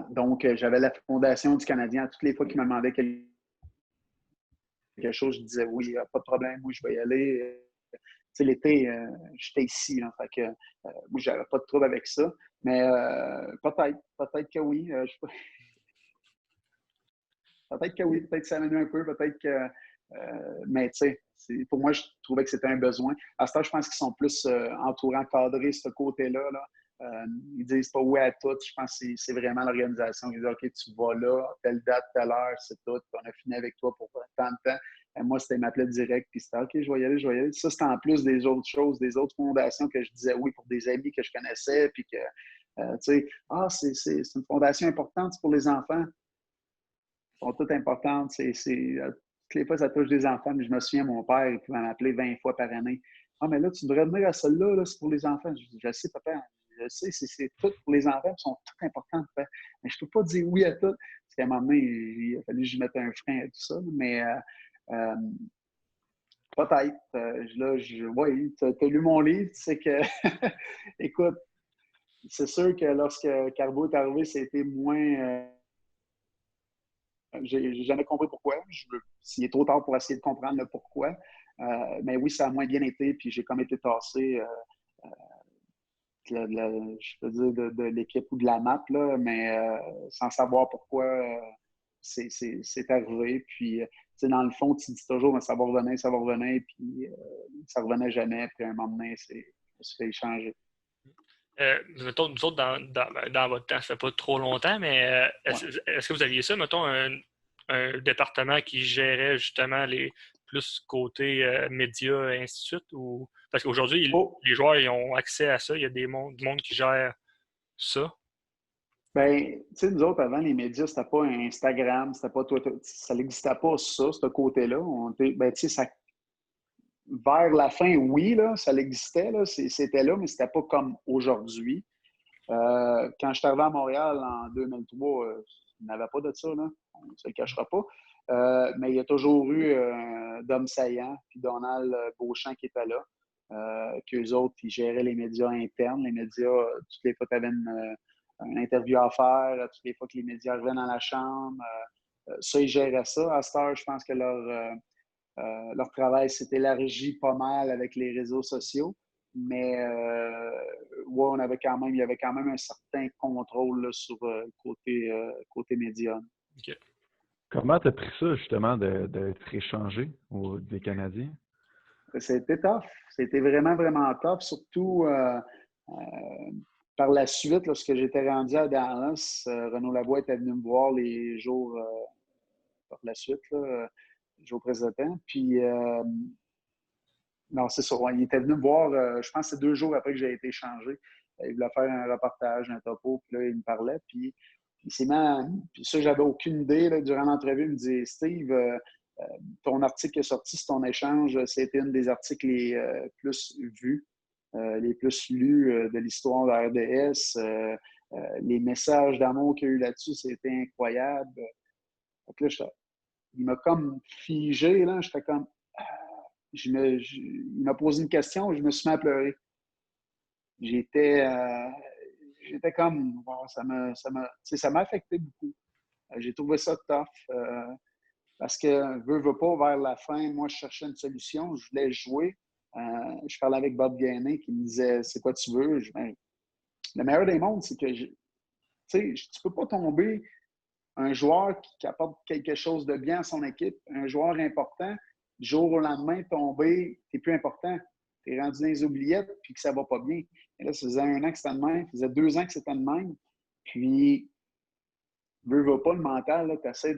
donc, j'avais la Fondation du Canadien. Toutes les fois qu'ils me demandaient quelque chose, je disais oui, pas de problème, oui, je vais y aller. L'été, j'étais ici. Là, fait que, moi, j'avais pas de trouble avec ça. Mais peut-être que oui. Peut-être que oui, peut-être que ça mène un peu, peut-être que. Mais tu sais, pour moi, je trouvais que c'était un besoin. À ce temps, je pense qu'ils sont plus entourants, cadrés, ce côté-là. Là. Ils disent pas oui à tout. Je pense que c'est vraiment l'organisation qui dit OK, tu vas là, telle date, telle heure, c'est tout. Puis on a fini avec toi pour tant de temps. Et moi, c'était m'appeler direct, puis c'était OK, je vais y aller, je vais y aller. Ça, c'était en plus des autres choses, des autres fondations que je disais oui pour des amis que je connaissais, puis que, tu sais, c'est une fondation importante pour les enfants. Elles sont toutes importantes. Toutes les fois, ça touche des enfants, mais je me souviens, mon père, il pouvait m'appeler 20 fois par année. Ah, mais là, tu devrais venir à celle-là, là, c'est pour les enfants. Je sais, papa, je sais, c'est tout pour les enfants, elles sont toutes importantes. Papa. Mais je ne peux pas dire oui à tout. Parce qu'à un moment donné, il a fallu que je mette un frein à tout ça. Mais peut-être. Oui, tu as lu mon livre, tu sais que, écoute, c'est sûr que lorsque Carbo est arrivé, c'était moins. J'ai jamais compris pourquoi. S'il est trop tard pour essayer de comprendre le pourquoi. Mais oui, ça a moins bien été, puis j'ai comme été tassé, je peux dire, de l'équipe ou de la map, là, mais sans savoir pourquoi c'est arrivé. Puis, dans le fond, tu dis toujours, mais ça va revenir, puis ça revenait jamais. Puis à un moment donné, je me suis fait échanger. Mettons, nous autres, dans votre temps, ça fait pas trop longtemps, mais est-ce que vous aviez ça, mettons, un département qui gérait justement les plus côté médias et ainsi de suite? Ou... Parce qu'aujourd'hui, les joueurs ils ont accès à ça, il y a du monde qui gère ça. Ben, tu sais, nous autres, avant, les médias, c'était pas Instagram, c'était pas Twitter, ça n'existait pas, ça, ce côté-là. Ben, tu sais, vers la fin, oui, là, ça existait, là, c'était là, mais c'était pas comme aujourd'hui. Quand je suis arrivé à Montréal en 2003, il n'y avait pas de ça, là. On ne se le cachera pas. Mais il y a toujours eu Dom Saillant puis Donald Beauchamp qui étaient là. Qu'eux autres, ils géraient les médias internes. Les médias, toutes les fois, tu avais une interview à faire, toutes les fois que les médias arrivaient dans la chambre. Ça, ils géraient ça. À cette heure, je pense que leur travail s'est élargi pas mal avec les réseaux sociaux. Mais ouais, il y avait quand même un certain contrôle là, sur le côté média. Okay. Comment tu as pris ça, justement, d'être échangé des Canadiens? C'était tough. C'était vraiment, vraiment tough. Surtout par la suite, lorsque j'étais rendu à Dallas, Renaud Lavoie était venu me voir les jours par la suite, là, les jours précédents. Puis non, c'est ça. Il était venu me voir, je pense que c'est 2 jours après que j'ai été échangé. Il voulait faire un reportage, un topo, puis là, il me parlait. Puis ça, j'avais aucune idée. Là, durant l'entrevue, il me dit Steve, ton article qui est sorti sur ton échange, c'était un des articles les plus vus, les plus lus de l'histoire de la RDS. Les messages d'amour qu'il y a eu là-dessus, c'était incroyable. Donc là, il m'a comme figé, là. J'étais comme. Il m'a posé une question, je me suis mis à pleurer. J'étais comme, wow, ça m'a affecté beaucoup. J'ai trouvé ça tough parce que, veux pas, vers la fin, moi, je cherchais une solution, je voulais jouer. Je parlais avec Bob Gainé qui me disait, c'est quoi tu veux? Le meilleur des mondes, c'est que, tu peux pas tomber un joueur qui apporte quelque chose de bien à son équipe, un joueur important, du jour au lendemain, tomber, t'es plus important. T'es rendu dans les oubliettes, puis que ça va pas bien. Et là, ça faisait 1 an que c'était de même, ça faisait 2 ans que c'était de même. Puis, veux pas le mental, tu essaies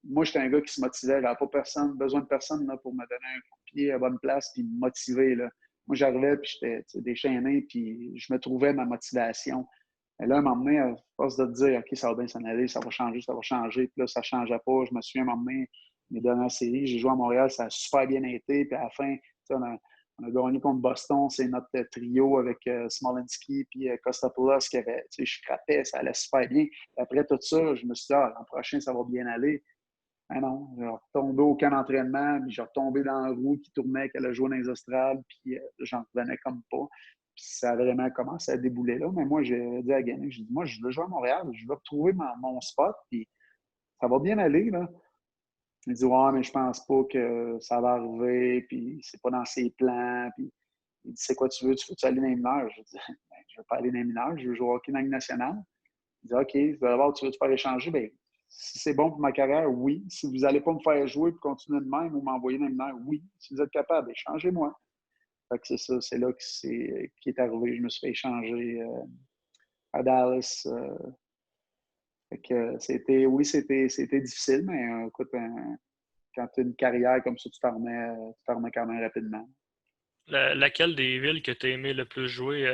moi, j'étais un gars qui se motivait. J'avais pas besoin de personne là, pour me donner un coup de pied à bonne place puis me motiver. Là. Moi, j'arrivais, puis j'étais déchaîné, puis je me trouvais ma motivation. Et là, à un moment donné, à force de te dire, OK, ça va bien s'en aller, ça va changer. Puis là, ça ne changeait pas. Je me souviens, à un moment donné, mes dernières séries, j'ai joué à Montréal, ça a super bien été. Puis à la fin, on a gagné contre Boston. C'est notre trio avec Smolinski puis Kostopoulos qui avait, je frappais, ça allait super bien. Puis après tout ça, je me suis dit, l'an prochain, ça va bien aller. Ah non, j'ai retombé au camp d'entraînement, puis j'ai retombé dans la roue qui tournait, qu'elle a joué dans les estrades, puis j'en revenais comme pas. Puis ça a vraiment commencé à débouler là. Mais moi, j'ai dit à Gagné, j'ai dit, moi, je veux jouer à Montréal, je veux retrouver mon spot, puis ça va bien aller, là. Il dit, ouais, mais je pense pas que ça va arriver, puis c'est pas dans ses plans, puis il dit, c'est quoi tu veux aller dans les mineurs? Je dis, ben, je veux pas aller dans les mineurs, je veux jouer au hockey dans la Ligue nationale. Il dit, OK, d'abord, tu veux te faire échanger? Bien, si c'est bon pour ma carrière, oui. Si vous n'allez pas me faire jouer et continuer de même ou m'envoyer dans les mineurs, oui. Si vous êtes capable, échangez-moi. Fait que c'est ça, c'est là qui est arrivé. Je me suis fait échanger à Dallas. Fait que c'était difficile, mais écoute, quand tu as une carrière comme ça, tu t'en remets quand même rapidement. Laquelle des villes que tu as aimé le plus jouer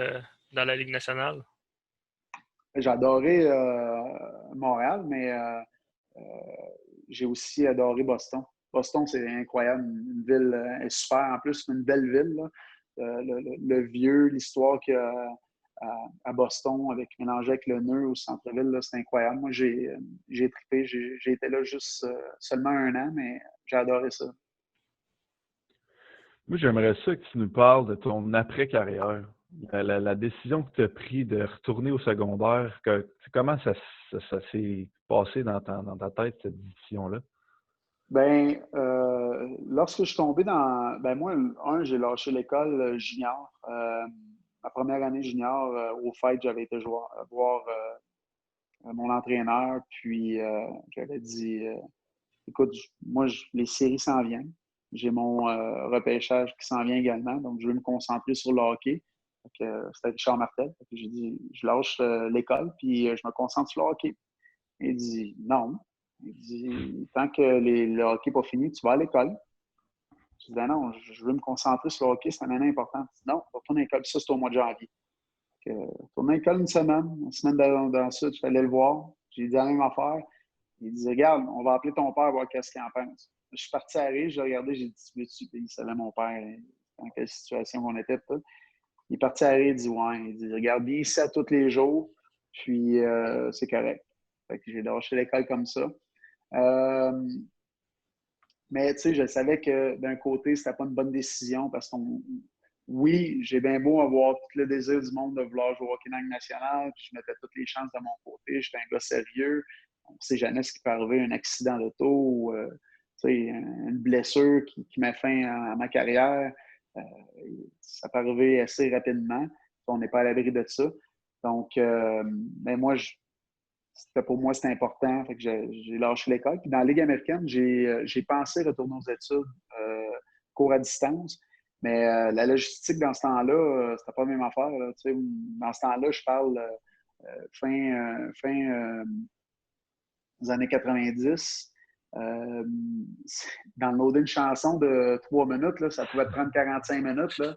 dans la Ligue nationale? J'ai adoré Montréal, mais j'ai aussi adoré Boston. Boston, c'est incroyable. Une ville super. En plus, c'est une belle ville, là. Le vieux, l'histoire qu'il y a à Boston, mélangée avec le nœud au centre-ville, là, c'est incroyable. Moi, j'ai trippé. J'ai été là juste seulement 1 an, mais j'ai adoré ça. Moi, j'aimerais ça que tu nous parles de ton après-carrière. La décision que tu as prise de retourner au secondaire, comment ça s'est passé dans ta tête, cette décision-là? Ben, lorsque je suis tombé ben moi, j'ai lâché l'école junior. Ma première année junior, au fait, j'avais été voir mon entraîneur, puis j'avais dit, écoute, moi, les séries s'en viennent. J'ai mon repêchage qui s'en vient également, donc je veux me concentrer sur le hockey. C'était Richard Martel. J'ai dit, je lâche l'école, puis je me concentre sur le hockey. Il dit, non. Il dit, tant que le hockey n'est pas fini, tu vas à l'école. Je dis, non, je veux me concentrer sur le hockey, c'est un année important. Il dit, non, retourne à l'école, ça, c'est au mois de janvier. Retourne à l'école une semaine d'ensuite, je suis allé le voir. J'ai dit la même affaire. Il dit, regarde, on va appeler ton père, voir qu'est-ce qu'il en pense. Je suis parti à rire, j'ai regardé, j'ai dit, veux-tu? Il savait mon père, dans quelle situation on était. Tout. Il est parti à rire, il dit, ouais. Il dit, regarde, viens ici à tous les jours, puis c'est correct. Fait que j'ai lâché l'école comme ça. Mais tu sais, je savais que d'un côté, c'était pas une bonne décision parce oui, j'ai bien beau avoir tout le désir du monde de vouloir jouer au hockey dans la Ligue nationale, puis je mettais toutes les chances de mon côté. J'étais un gars sérieux. On ne sait jamais ce qui peut arriver, un accident d'auto ou une blessure qui met fin à ma carrière. Ça peut arriver assez rapidement. On n'est pas à l'abri de ça. Donc, mais moi, pour moi, c'était important. Fait que j'ai lâché l'école. Puis dans la Ligue américaine, j'ai pensé retourner aux études, cours à distance. Mais la logistique dans ce temps-là, c'était pas la même affaire. Là. Dans ce temps-là, je parle fin des années 90. Downloader une chanson de 3 minutes, là, ça pouvait te prendre 45 minutes. Là.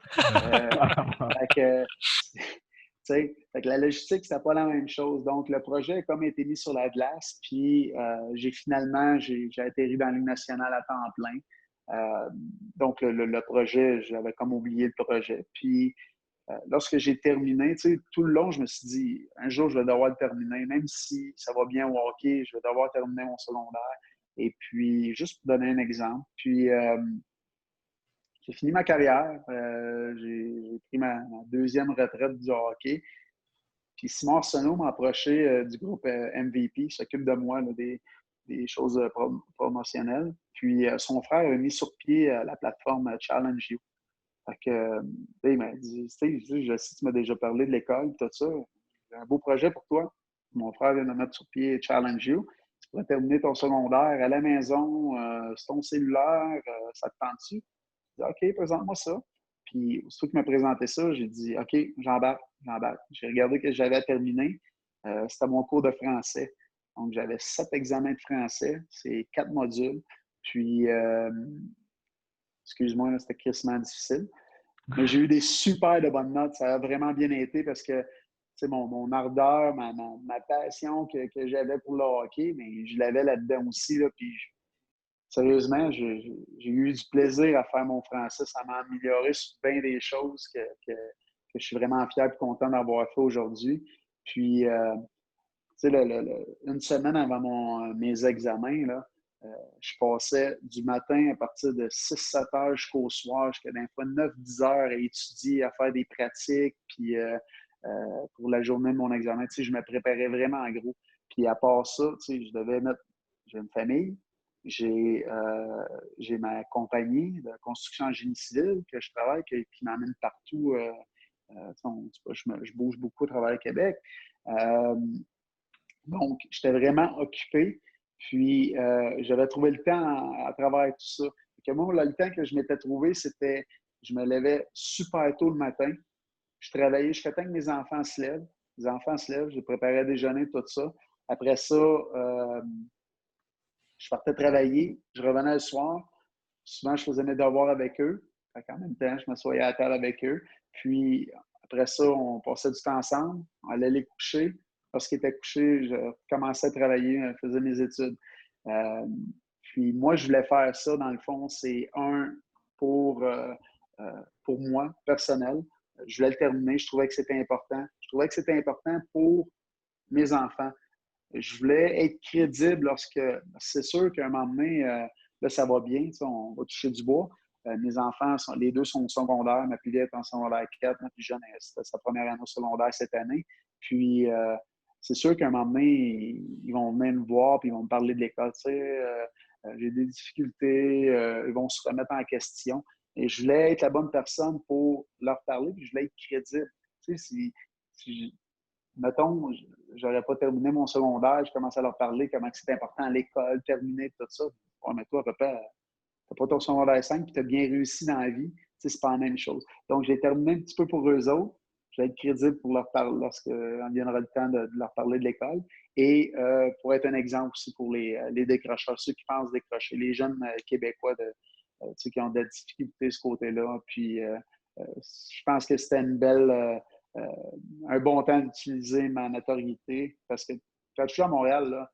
Fait que la logistique, c'était pas la même chose. Donc, le projet a comme été mis sur la glace, puis j'ai atterri dans la Ligue nationale à temps plein. Donc, le projet, j'avais comme oublié le projet. Puis, lorsque j'ai terminé, tout le long, je me suis dit, un jour, je vais devoir le terminer, même si ça va bien au hockey, je vais devoir terminer mon secondaire. Et puis, juste pour donner un exemple, puis j'ai fini ma carrière. J'ai pris ma deuxième retraite du hockey. Puis Simon Arsenault m'a approché du groupe MVP, qui s'occupe de moi là, des choses promotionnelles. Puis son frère a mis sur pied la plateforme Challenge You. Fait que, il m'a dit, Steve, je sais que tu m'as déjà parlé de l'école, tout ça. J'ai un beau projet pour toi. Mon frère vient de mettre sur pied Challenge You. Tu pourrais terminer ton secondaire à la maison, sur ton cellulaire, ça te tente-tu? J'ai dit, OK, présente-moi ça. Puis, aussitôt qu'il m'a présenté ça, j'ai dit, OK, j'embarque. J'ai regardé que j'avais terminé. C'était mon cours de français. Donc, j'avais 7 examens de français. C'est 4 modules. Puis, excuse-moi, c'était crissement difficile. Mais j'ai eu des super de bonnes notes. Ça a vraiment bien été parce que mon ardeur, ma passion que j'avais pour le hockey, mais je l'avais là-dedans aussi. Là, puis sérieusement, j'ai eu du plaisir à faire mon français. Ça m'a amélioré sur bien des choses que je suis vraiment fier et content d'avoir fait aujourd'hui. Puis, une semaine avant mes examens, là, je passais du matin à partir de 6-7 heures jusqu'au soir, jusqu'à des fois 9-10 heures à étudier, à faire des pratiques, puis pour la journée de mon examen, je me préparais vraiment en gros. Puis à part ça, j'ai une famille, j'ai ma compagnie de construction en génie civil que je travaille, qui m'amène partout. Je bouge beaucoup à travers le Québec. Donc, j'étais vraiment occupé. Puis, j'avais trouvé le temps à travers tout ça. Moi, le temps que je m'étais trouvé, c'était Je me levais super tôt le matin. Je travaillais jusqu'à temps que mes enfants se lèvent. Les enfants se lèvent, je préparais à déjeuner, tout ça. Après ça, je partais travailler. Je revenais le soir. Souvent, je faisais mes devoirs avec eux. Fait qu'en même temps, je m'assoyais à la table avec eux. Puis, après ça, on passait du temps ensemble. On allait les coucher. Lorsqu'ils étaient couchés, je commençais à travailler, je faisais mes études. Puis, moi, je voulais faire ça, dans le fond, c'est pour, pour moi, personnel. Je voulais le terminer. Je trouvais que c'était important. Je trouvais que c'était important pour mes enfants. Je voulais être crédible lorsque... C'est sûr qu'à un moment donné, là, ça va bien, on va toucher du bois. Mes enfants, les deux sont au secondaire. Ma plus vieille est en secondaire 4, ma plus jeune, c'était sa première année au secondaire cette année. Puis, c'est sûr qu'à un moment donné, ils vont venir me voir puis ils vont me parler de l'école. Tu sais, j'ai des difficultés, ils vont se remettre en question. Et je voulais être la bonne personne pour leur parler, puis je voulais être crédible. Tu sais, mettons, j'aurais pas terminé mon secondaire, je commençais à leur parler comment c'était important à l'école, terminer, tout ça. Ouais, mais toi, papa, t'as pas ton secondaire 5 puis t'as bien réussi dans la vie. Tu sais, c'est pas la même chose. Donc, j'ai terminé un petit peu pour eux autres. Je vais être crédible pour leur parler lorsqu'on viendra le temps de leur parler de l'école. Et pour être un exemple aussi pour les décrocheurs, ceux qui pensent décrocher, les jeunes Québécois qui ont de la difficulté de ce côté-là. Puis, je pense que c'était un bon temps d'utiliser ma notoriété parce que quand je suis à Montréal, là,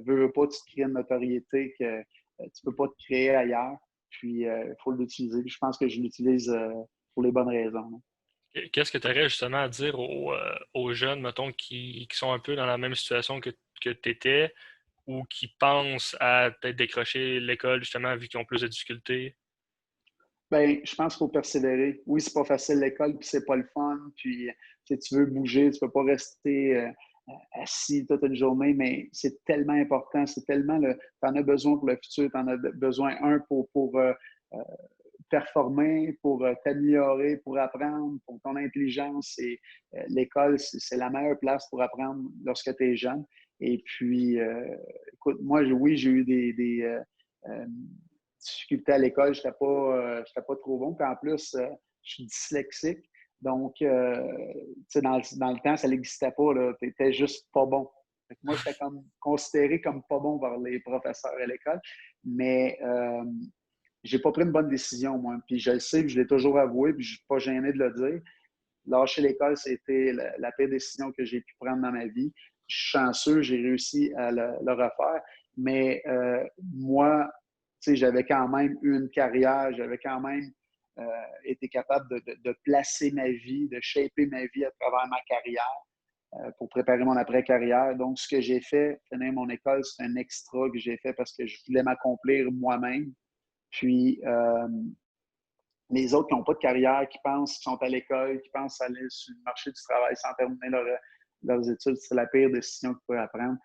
veux pas, tu te crées une notoriété que tu peux pas te créer ailleurs. Puis, il faut l'utiliser. Je pense que je l'utilise pour les bonnes raisons. Là. Qu'est-ce que tu aurais justement à dire aux jeunes, mettons, qui sont un peu dans la même situation que tu étais ou qui pensent à peut-être décrocher l'école, justement, vu qu'ils ont plus de difficultés? Bien, je pense qu'il faut persévérer. Oui, c'est pas facile l'école, puis c'est pas le fun. Puis, tu veux bouger, tu peux pas rester assis toute une journée, mais c'est tellement important. C'est tellement tu en as besoin pour le futur, tu en as besoin, pour performer, pour t'améliorer, pour apprendre, pour ton intelligence. Et l'école, c'est la meilleure place pour apprendre lorsque tu es jeune. Et puis, écoute, moi, oui, j'ai eu des difficultés à l'école. Je n'étais pas trop bon. Puis en plus, je suis dyslexique. Donc, tu sais, dans le temps, ça n'existait pas. Tu n'étais juste pas bon. Fait que moi, j'étais considéré comme pas bon par les professeurs à l'école. Mais j'ai pas pris une bonne décision, moi. Puis je le sais, puis je l'ai toujours avoué, puis je suis pas gêné de le dire. Lâcher l'école, c'était la pire décision que j'ai pu prendre dans ma vie. Je suis chanceux, j'ai réussi à le refaire. Mais moi, tu sais, j'avais quand même eu une carrière, j'avais quand même été capable de placer ma vie, de shaper ma vie à travers ma carrière pour préparer mon après-carrière. Donc, ce que j'ai fait, finir mon école, c'est un extra que j'ai fait parce que je voulais m'accomplir moi-même. Puis, les autres qui n'ont pas de carrière, qui pensent qu'ils sont à l'école, qui pensent aller sur le marché du travail sans terminer leurs études, c'est la pire décision qu'ils peuvent prendre.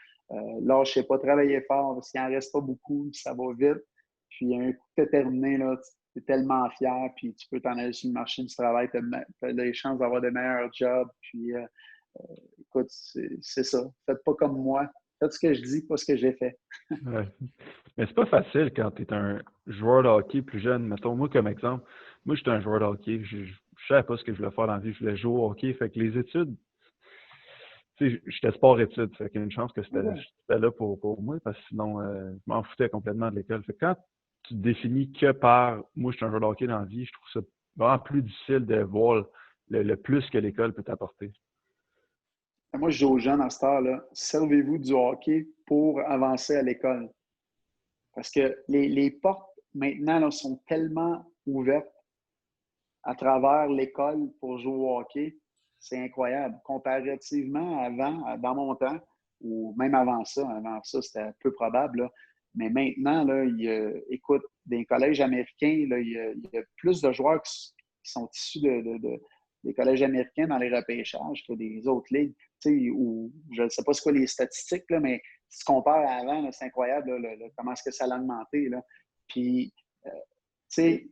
Lâchez pas, travaillez fort, parce qu'il n'en reste pas beaucoup, puis ça va vite. Puis, un coup que tu as terminé, tu es tellement fier, puis tu peux t'en aller sur le marché du travail, tu as les chances d'avoir de meilleurs jobs. Puis, écoute, c'est ça. Faites pas comme moi. Faites ce que je dis, pas ce que j'ai fait. Ouais. Mais c'est pas facile quand tu es un joueur de hockey plus jeune. Mettons, moi, comme exemple, moi, j'étais un joueur de hockey. Je savais pas ce que je voulais faire dans la vie. Je voulais jouer au hockey. Fait que les études, tu sais, j'étais sport-études. Fait qu'il y a une chance que c'était là pour moi, parce que sinon, je m'en foutais complètement de l'école. Fait que quand tu te définis que par moi, je suis un joueur de hockey dans la vie, je trouve ça vraiment plus difficile de voir le plus que l'école peut t'apporter. Moi, je dis aux jeunes à cette heure-là, servez-vous du hockey pour avancer à l'école. Parce que les portes, maintenant, là, sont tellement ouvertes à travers l'école pour jouer au hockey. C'est incroyable. Comparativement avant, dans mon temps, ou même avant ça, c'était peu probable. Là. Mais maintenant, là, écoute, dans les collèges américains, là, il y a plus de joueurs qui sont issus des collèges américains dans les repêchages que des autres ligues. Où, je ne sais pas c'est quoi les statistiques, là, mais si tu compares à avant, c'est incroyable comment est-ce que ça a augmenté. Là. Puis, tu sais,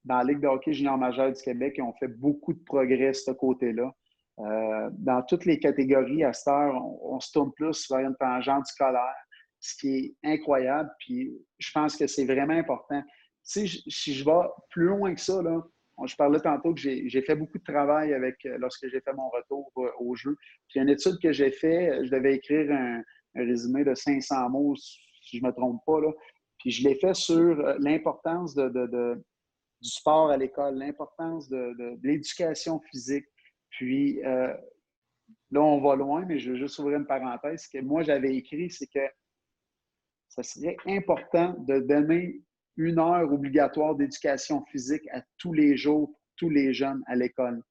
dans la Ligue de hockey junior majeur du Québec, ils ont fait beaucoup de progrès de ce côté-là. Dans toutes les catégories, à cette heure, on se tourne plus vers une tangente scolaire, ce qui est incroyable. Puis, je pense que c'est vraiment important. Tu sais, si je vais plus loin que ça, là, je parlais tantôt que j'ai fait beaucoup de travail lorsque j'ai fait mon retour au jeu. Puis une étude que j'ai faite, je devais écrire un résumé de 500 mots, si je ne me trompe pas, là. Puis je l'ai fait sur l'importance du sport à l'école, l'importance de l'éducation physique. Puis là, on va loin, mais je veux juste ouvrir une parenthèse. Ce que moi, j'avais écrit, c'est que ça serait important de donner 1 heure obligatoire d'éducation physique à tous les jours, pour tous les jeunes à l'école.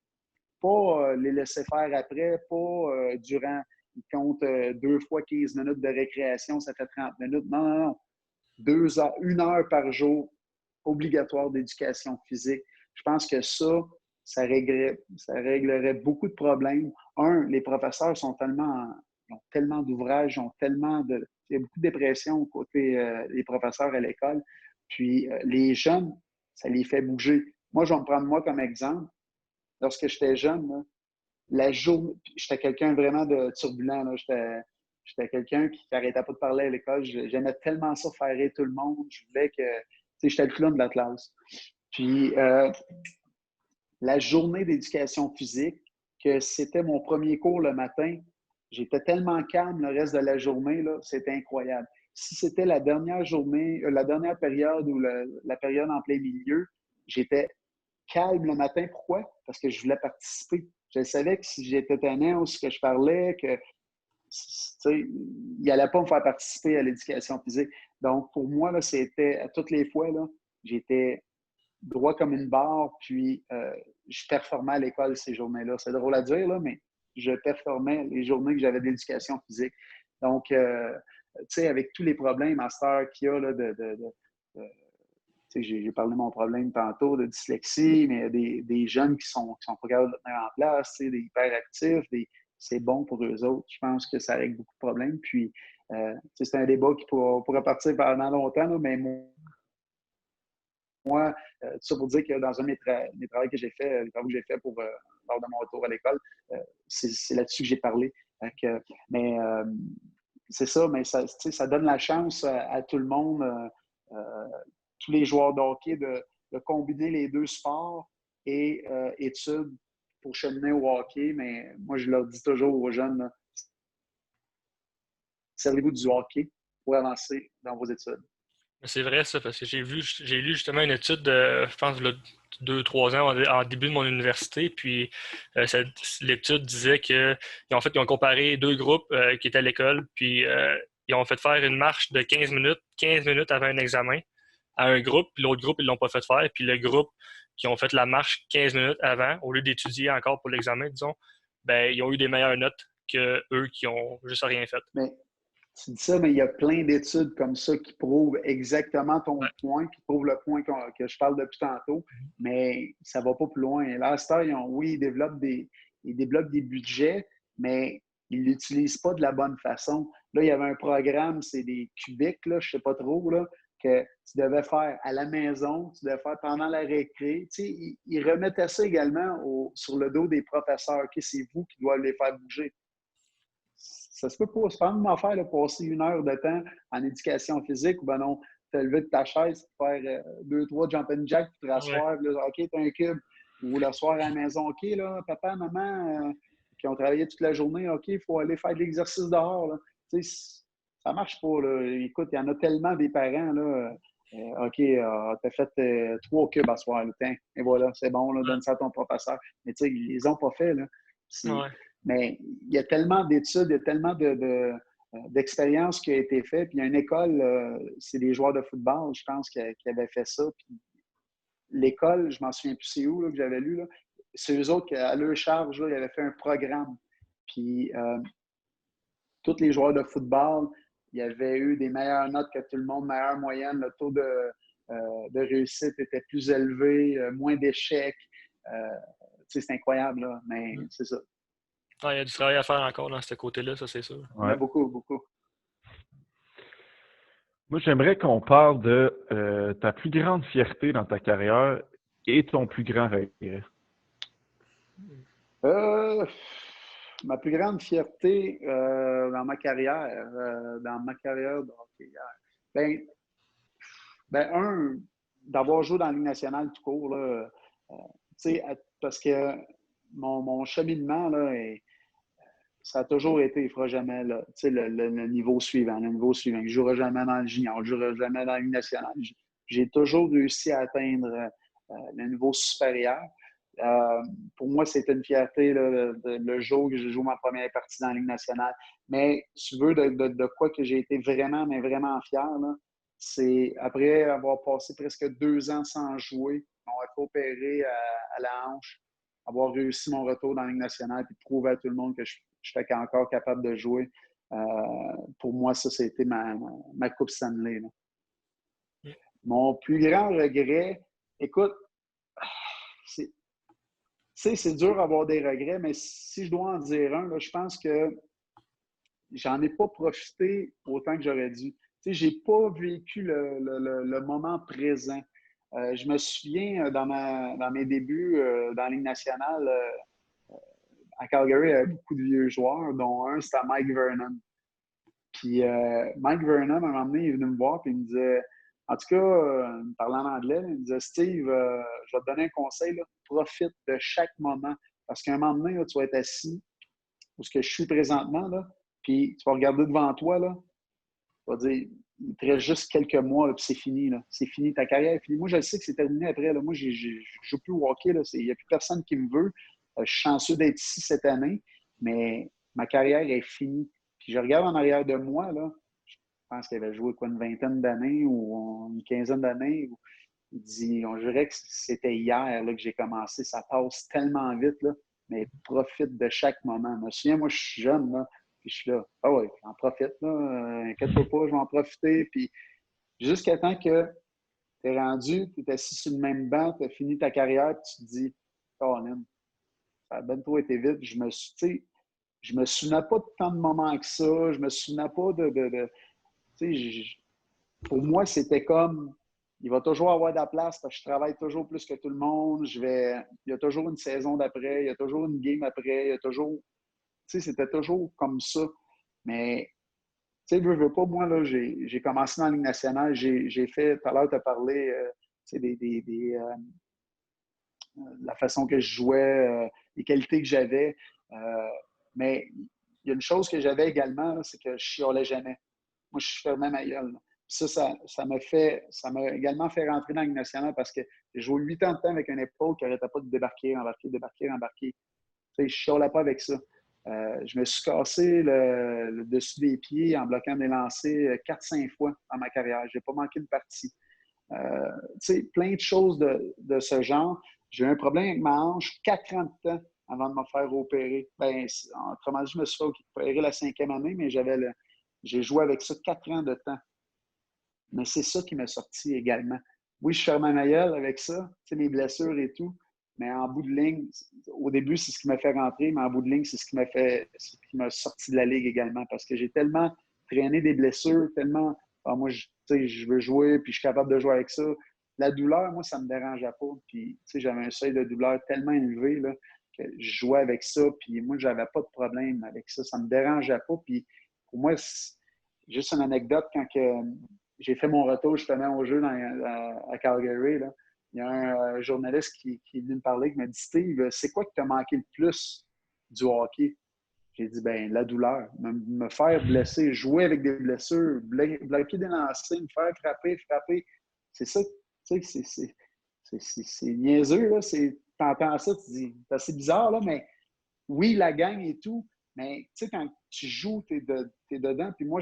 Pas les laisser faire après, pas durant, ils comptent 2 fois 15 minutes de récréation, ça fait 30 minutes. Non, non, non. 2 heures, 1 heure par jour obligatoire d'éducation physique. Je pense que ça réglerait beaucoup de problèmes. Les professeurs ont tellement d'ouvrages, il y a beaucoup de dépression côté des professeurs à l'école. Puis les jeunes, ça les fait bouger. Moi, je vais me prendre moi comme exemple. Lorsque j'étais jeune, là, la journée, j'étais quelqu'un vraiment de turbulent. Là. J'étais quelqu'un qui n'arrêtait pas de parler à l'école. J'aimais tellement ça faire rire tout le monde. Je voulais que, j'étais le clown de la classe. Puis la journée d'éducation physique, que c'était mon premier cours le matin, j'étais tellement calme le reste de la journée, là, c'était incroyable. Si c'était la dernière journée, la dernière période ou la période en plein milieu, j'étais calme le matin. Pourquoi? Parce que je voulais participer. Je savais que si j'étais tannant ou ce que je parlais, que il n'allait pas me faire participer à l'éducation physique. Donc, pour moi, là, c'était à toutes les fois, là, j'étais droit comme une barre, puis je performais à l'école ces journées-là. C'est drôle à dire, là, mais je performais les journées que j'avais d'éducation physique. Donc, tu sais, avec tous les problèmes, master, qu'il y a là, j'ai parlé de mon problème tantôt de dyslexie, mais il y a des jeunes qui sont pas capables de le tenir en place, des hyperactifs, c'est bon pour eux autres. Je pense que ça règle beaucoup de problèmes. Puis, c'est un débat qui pourra partir pendant longtemps, là, mais moi, tout ça pour dire que dans un des travaux que j'ai fait, les travaux que j'ai fait lors de mon retour à l'école, c'est là-dessus que j'ai parlé. Mais c'est ça, mais ça donne la chance à tout le monde, tous les joueurs de hockey, de combiner les deux sports et études pour cheminer au hockey. Mais moi, je leur dis toujours aux jeunes, là, servez-vous du hockey pour avancer dans vos études. C'est vrai ça, parce que j'ai lu justement une étude de, je pense, 2-3 ans en début de mon université, puis l'étude disait que ils ont comparé 2 groupes qui étaient à l'école, puis ils ont fait faire une marche de 15 minutes avant un examen à un groupe, puis l'autre groupe, ils l'ont pas fait faire, puis le groupe qui ont fait la marche 15 minutes avant, au lieu d'étudier encore pour l'examen, disons, ben ils ont eu des meilleures notes que eux qui ont juste rien fait. Mais tu dis ça, mais il y a plein d'études comme ça qui prouvent exactement ton point, qui prouvent le point que je parle depuis tantôt, mais ça ne va pas plus loin. Là, à cette heure, ils développent des budgets, mais ils ne l'utilisent pas de la bonne façon. Là, il y avait un programme, c'est des cubiques, là, je ne sais pas trop, là, que tu devais faire à la maison, tu devais faire pendant la récré. Tu sais, ils remettaient ça également sur le dos des professeurs. Okay, c'est vous qui doivent les faire bouger. Ça se peut pas. C'est pas une affaire de passer 1 heure de temps en éducation physique ou ben non, te lever de ta chaise, faire 2-3 jumping jacks, puis te rasseoir, OK, t'as un cube. Ou le soir à la maison, OK, là, papa, maman, qui ont travaillé toute la journée, OK, il faut aller faire de l'exercice dehors. Là. Tu sais, ça marche pas. Là. Écoute, il y en a tellement des parents, là. OK, t'as fait 3 cubes à soir, là, et voilà, c'est bon, là, donne ça à ton professeur. Mais tu sais, ils les ont pas fait, là. Mais il y a tellement d'études, il y a tellement d'expériences qui ont été faites. Puis il y a une école, c'est des joueurs de football, je pense, qui avaient fait ça. Puis l'école, je m'en souviens plus c'est où là, que j'avais lu, là, c'est eux autres qui, à leur charge, là, ils avaient fait un programme. Puis tous les joueurs de football, il y avait eu des meilleures notes que tout le monde, meilleure moyenne, le taux de réussite était plus élevé, moins d'échecs. C'est incroyable, là, mais c'est ça. Ah, il y a du travail à faire encore dans ce côté-là, ça c'est sûr. Ouais. Il y en a beaucoup, beaucoup. Moi, j'aimerais qu'on parle de ta plus grande fierté dans ta carrière et ton plus grand regret. Ma plus grande fierté dans ma carrière de hockey, d'avoir joué dans la Ligue nationale tout court, là, Parce que mon cheminement, là, ça a toujours été, il ne fera jamais là, le niveau suivant. Le niveau suivant. Je ne jouerai jamais dans le junior, je ne jouerai jamais dans la Ligue nationale. J'ai toujours réussi à atteindre le niveau supérieur. Pour moi, c'était une fierté là, le jour que je joue ma première partie dans la Ligue nationale. Mais tu veux de quoi que j'ai été vraiment, mais vraiment fier, là, c'est après avoir passé presque 2 ans sans jouer, on m'a fait opérer à la hanche, avoir réussi mon retour dans la Ligue nationale et prouver à tout le monde que je suis encore capable de jouer. Pour moi, ça, c'était ma Coupe Stanley. Là. Mon plus grand regret, écoute, c'est dur d'avoir des regrets, mais si je dois en dire un, là, je pense que j'en ai pas profité autant que j'aurais dû. Je n'ai pas vécu le moment présent. Je me souviens, dans mes débuts dans la Ligue nationale, à Calgary, il y avait beaucoup de vieux joueurs, dont un, c'était Mike Vernon. Puis Mike Vernon, à un moment donné, il est venu me voir et il me disait, en tout cas, me parlant en anglais, il me disait, Steve, je vais te donner un conseil, là, profite de chaque moment. Parce qu'à un moment donné, là, tu vas être assis où ce que je suis présentement, là, puis tu vas regarder devant toi, là, tu vas dire, il te reste juste quelques mois, là, puis c'est fini. Là. C'est fini, ta carrière est finie. Moi, je sais que c'est terminé après. Là. Moi, je ne joue plus au hockey. Il n'y a plus personne qui me veut. Je suis chanceux d'être ici cette année, mais ma carrière est finie. Puis je regarde en arrière de moi, là, je pense qu'il avait joué quoi, une vingtaine d'années ou une quinzaine d'années. Il dit, on dirait que c'était hier là, que j'ai commencé. Ça passe tellement vite, là, mais profite de chaque moment. Je me souviens, moi, je suis jeune, là, puis je suis là. Ah oui, j'en profite, là. Inquiète-toi pas, je vais en profiter. Puis jusqu'à temps que tu es rendu, tu es assis sur le même banc, tu as fini ta carrière, puis tu te dis, oh, man, ça a bien trop été vite. Je me souvenais pas de tant de moments que ça. Je me souvenais pas pour moi, c'était comme, il va toujours avoir de la place parce que je travaille toujours plus que tout le monde. Il y a toujours une saison d'après, il y a toujours une game après, il y a toujours, c'était toujours comme ça. Mais, tu sais, veux pas, moi, là, j'ai commencé dans la Ligue nationale, j'ai fait, tout à l'heure, tu as parlé, la façon que je jouais, les qualités que j'avais. Mais il y a une chose que j'avais également, là, c'est que je chialais jamais. Moi, je fermais ma gueule. Ça m'a également fait rentrer dans la Ligue nationale parce que j'ai joué 8 ans de temps avec un épaule qui n'arrêtait pas de débarquer, embarquer. Tu sais, je ne chialais pas avec ça. Je me suis cassé le dessus des pieds en bloquant des lancers 4-5 fois dans ma carrière. Je n'ai pas manqué de partie. Tu sais, plein de choses de ce genre. J'ai eu un problème avec ma hanche 4 ans de temps avant de me faire opérer. Ben, autrement dit, je me suis fait opérer la 5e année, mais j'ai joué avec ça 4 ans de temps. Mais c'est ça qui m'a sorti également. Oui, je fermais ma gueule avec ça, tu sais, mes blessures et tout, mais en bout de ligne, au début, c'est ce qui m'a fait rentrer, mais en bout de ligne, c'est ce qui m'a sorti de la ligue également, parce que j'ai tellement traîné des blessures, tellement, moi, je veux jouer, puis je suis capable de jouer avec ça. La douleur, moi, ça ne me dérangeait pas, puis j'avais un seuil de douleur tellement élevé là, que je jouais avec ça, puis moi, je n'avais pas de problème avec ça, ça ne me dérangeait pas, puis pour moi, juste une anecdote, quand j'ai fait mon retour justement au jeu à Calgary, là, il y a un journaliste qui est venu me parler, qui m'a dit, Steve, c'est quoi qui t'a manqué le plus du hockey? J'ai dit, ben la douleur. Me faire blesser, jouer avec des blessures, bloquer des lancers, me faire frapper. C'est ça, tu sais, c'est niaiseux, là. T'entends ça, tu dis, c'est assez bizarre, là, mais oui, la gang et tout, mais tu sais, quand tu joues, t'es dedans. Puis moi,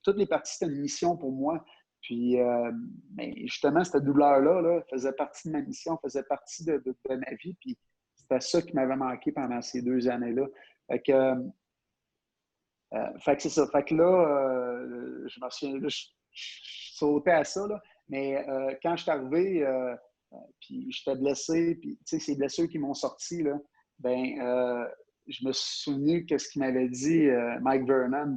toutes les parties, c'était une mission pour moi. Puis, mais justement, cette douleur-là là, faisait partie de ma mission, faisait partie de ma vie. Puis, c'était ça qui m'avait manqué pendant ces 2 années-là. Fait que c'est ça. Fait que là, je me souviens, là, je sautais à ça. Là. Mais quand je suis arrivé, puis j'étais blessé, puis tu sais, ces blessures qui m'ont sorti, là, je me suis souvenu de ce qu'il m'avait dit Mike Vernon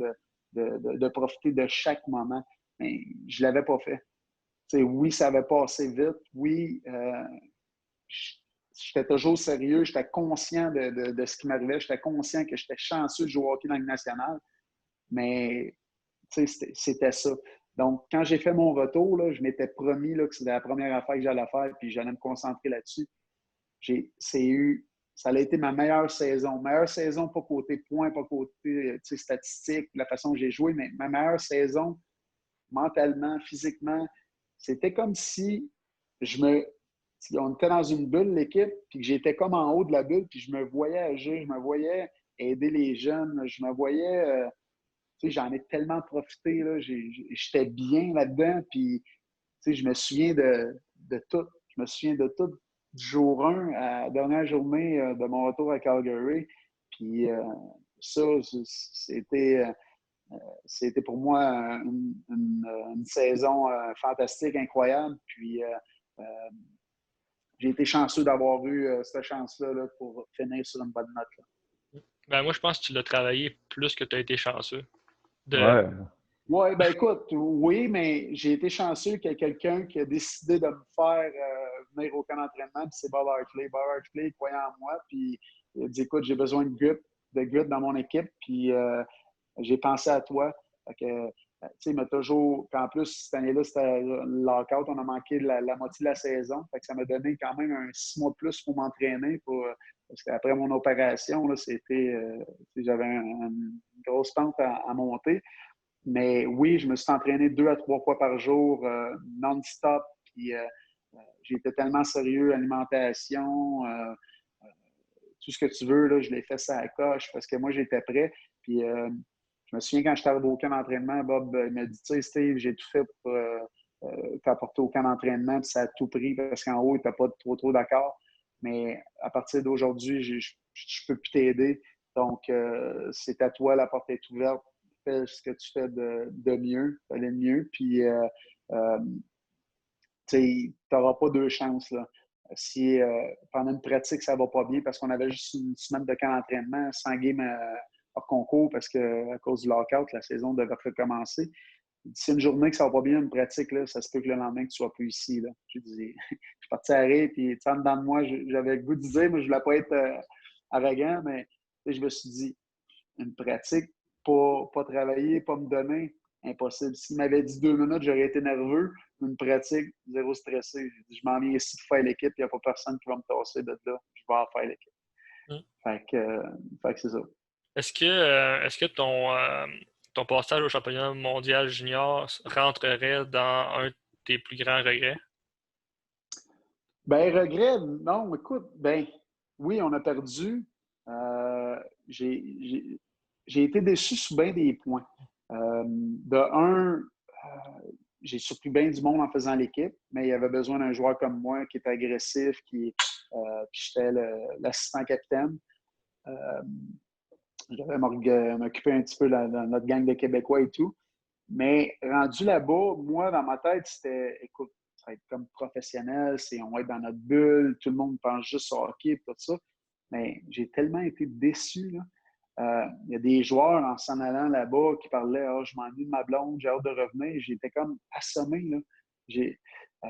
de profiter de chaque moment. Mais je ne l'avais pas fait. T'sais, oui, ça avait passé vite. Oui, j'étais toujours sérieux. J'étais conscient de ce qui m'arrivait. J'étais conscient que j'étais chanceux de jouer au hockey dans la Ligue nationale. Mais c'était ça. Donc, quand j'ai fait mon retour, là, je m'étais promis là, que c'était la première affaire que j'allais faire puis j'allais me concentrer là-dessus. ça a été ma meilleure saison. Meilleure saison, pas côté points, pas côté statistiques, la façon que j'ai joué, mais ma meilleure saison, mentalement, physiquement, c'était comme si on était dans une bulle, l'équipe, puis que j'étais comme en haut de la bulle, puis je me voyais agir, je me voyais aider les jeunes, je me voyais, j'en ai tellement profité, là, j'étais bien là-dedans, puis je me souviens de tout. Je me souviens de tout du jour 1 à la dernière journée de mon retour à Calgary. Puis ça, c'était pour moi une saison fantastique, incroyable. Puis j'ai été chanceux d'avoir eu cette chance-là là, pour finir sur une bonne note. Là. Ben, moi, je pense que tu l'as travaillé plus que tu as été chanceux. Ouais. Oui, ben écoute, oui, mais j'ai été chanceux qu'il y ait quelqu'un qui a décidé de me faire venir au camp d'entraînement, puis c'est Bob Hartley. Bob Hartley, il croyait en moi, puis il a dit, écoute, j'ai besoin de grit dans mon équipe, puis j'ai pensé à toi. Fait que, tu sais, il m'a toujours... Puis en plus, cette année-là, c'était le lockout, on a manqué la moitié de la saison, fait que ça m'a donné quand même un 6 mois de plus pour m'entraîner, parce qu'après mon opération, là, j'avais une grosse pente à monter. Mais oui, je me suis entraîné 2 à 3 fois par jour, non-stop. Puis j'ai été tellement sérieux, alimentation, tout ce que tu veux, là, je l'ai fait ça à la coche parce que moi, j'étais prêt. Puis je me souviens quand j'étais arrivé au camp d'entraînement, Bob m'a dit, tu sais, Steve, j'ai tout fait pour t'apporter au camp d'entraînement, puis ça a tout pris parce qu'en haut, il n'était pas trop d'accord. Mais à partir d'aujourd'hui, je ne peux plus t'aider. Donc, c'est à toi, la porte est ouverte. Fais ce que tu fais de mieux, fais le mieux, puis tu n'auras pas 2 chances. Là. Si pendant une pratique, ça ne va pas bien parce qu'on avait juste une semaine de camp d'entraînement, 100 games hors concours parce qu'à cause du lockout, la saison devait recommencer. Si une journée que ça va pas bien, une pratique, là, ça se peut que le lendemain, que tu ne sois plus ici. Là. Je suis parti à arrêt, puis en dedans de moi, j'avais le goût de dire, mais je ne voulais pas être arrogant, mais je me suis dit, une pratique, pas travailler, pas me donner, impossible. S'il m'avait dit 2 minutes, j'aurais été nerveux. Une pratique, zéro stressé. J'ai dit, je m'en viens ici pour faire l'équipe, il n'y a pas personne qui va me tasser de là. Je vais en faire l'équipe. Fait que c'est ça. Est-ce que ton passage au championnat mondial junior rentrerait dans un de tes plus grands regrets? Ben, regret, non, écoute, oui, on a perdu. J'ai été déçu sur bien des points. J'ai surpris bien du monde en faisant l'équipe, mais il y avait besoin d'un joueur comme moi qui était agressif, puis j'étais l'assistant capitaine. J'avais m'occuper un petit peu de notre gang de Québécois et tout. Mais rendu là-bas, moi, dans ma tête, c'était, écoute, ça va être comme professionnel, on va être dans notre bulle, tout le monde pense juste au hockey et tout ça. Mais j'ai tellement été déçu, là. Il y a des joueurs en s'en allant là-bas qui parlaient « je m'ennuie de ma blonde, j'ai hâte de revenir ». J'étais comme assommé. Là. Il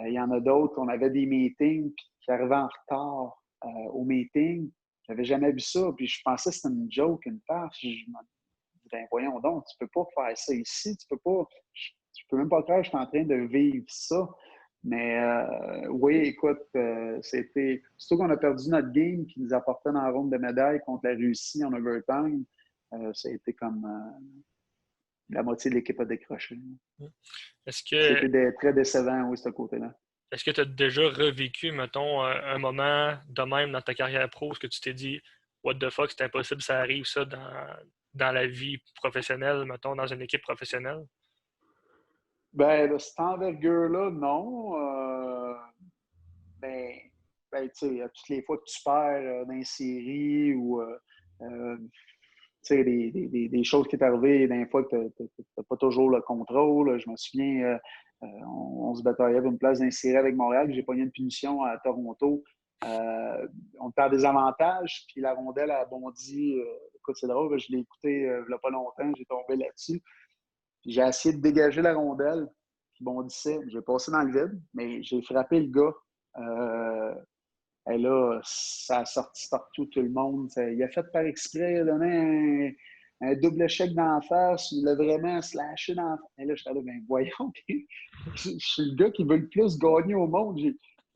y en a d'autres, on avait des meetings qui arrivaient en retard au meeting. J'avais jamais vu ça. Puis je pensais que c'était une joke, une farce. Je me dis, ben voyons donc, tu peux pas faire ça ici. Tu peux même pas croire que je suis en train de vivre ça. Mais oui, écoute, c'était... Surtout qu'on a perdu notre game qui nous apportait dans la ronde de médailles contre la Russie en overtime. Ça a été comme la moitié de l'équipe a décroché. C'était très décevant, oui, ce côté-là. Est-ce que tu as déjà revécu, mettons, un moment de même dans ta carrière pro où tu t'es dit « What the fuck, c'est impossible, ça arrive ça dans la vie professionnelle, mettons, dans une équipe professionnelle? » Ben, de cette envergure-là, non. Tu sais, toutes les fois que tu perds dans une série ou tu sais, des choses qui sont arrivées, des fois que tu n'as pas toujours le contrôle. Je me souviens, on se bataillait pour une place dans une série avec Montréal, j'ai pogné une punition à Toronto. On perd des avantages, puis la rondelle a bondi. Écoute, c'est drôle, je l'ai écouté il n'y a pas longtemps, j'ai tombé là-dessus. J'ai essayé de dégager la rondelle qui bondissait. J'ai passé dans le vide, mais j'ai frappé le gars. Et là, ça a sorti partout, tout le monde. Il a fait par exprès, il a donné un double échec d'en face. Il l'a vraiment slashé dans la face. Et là, je suis allé, ben voyons, je suis le gars qui veut le plus gagner au monde.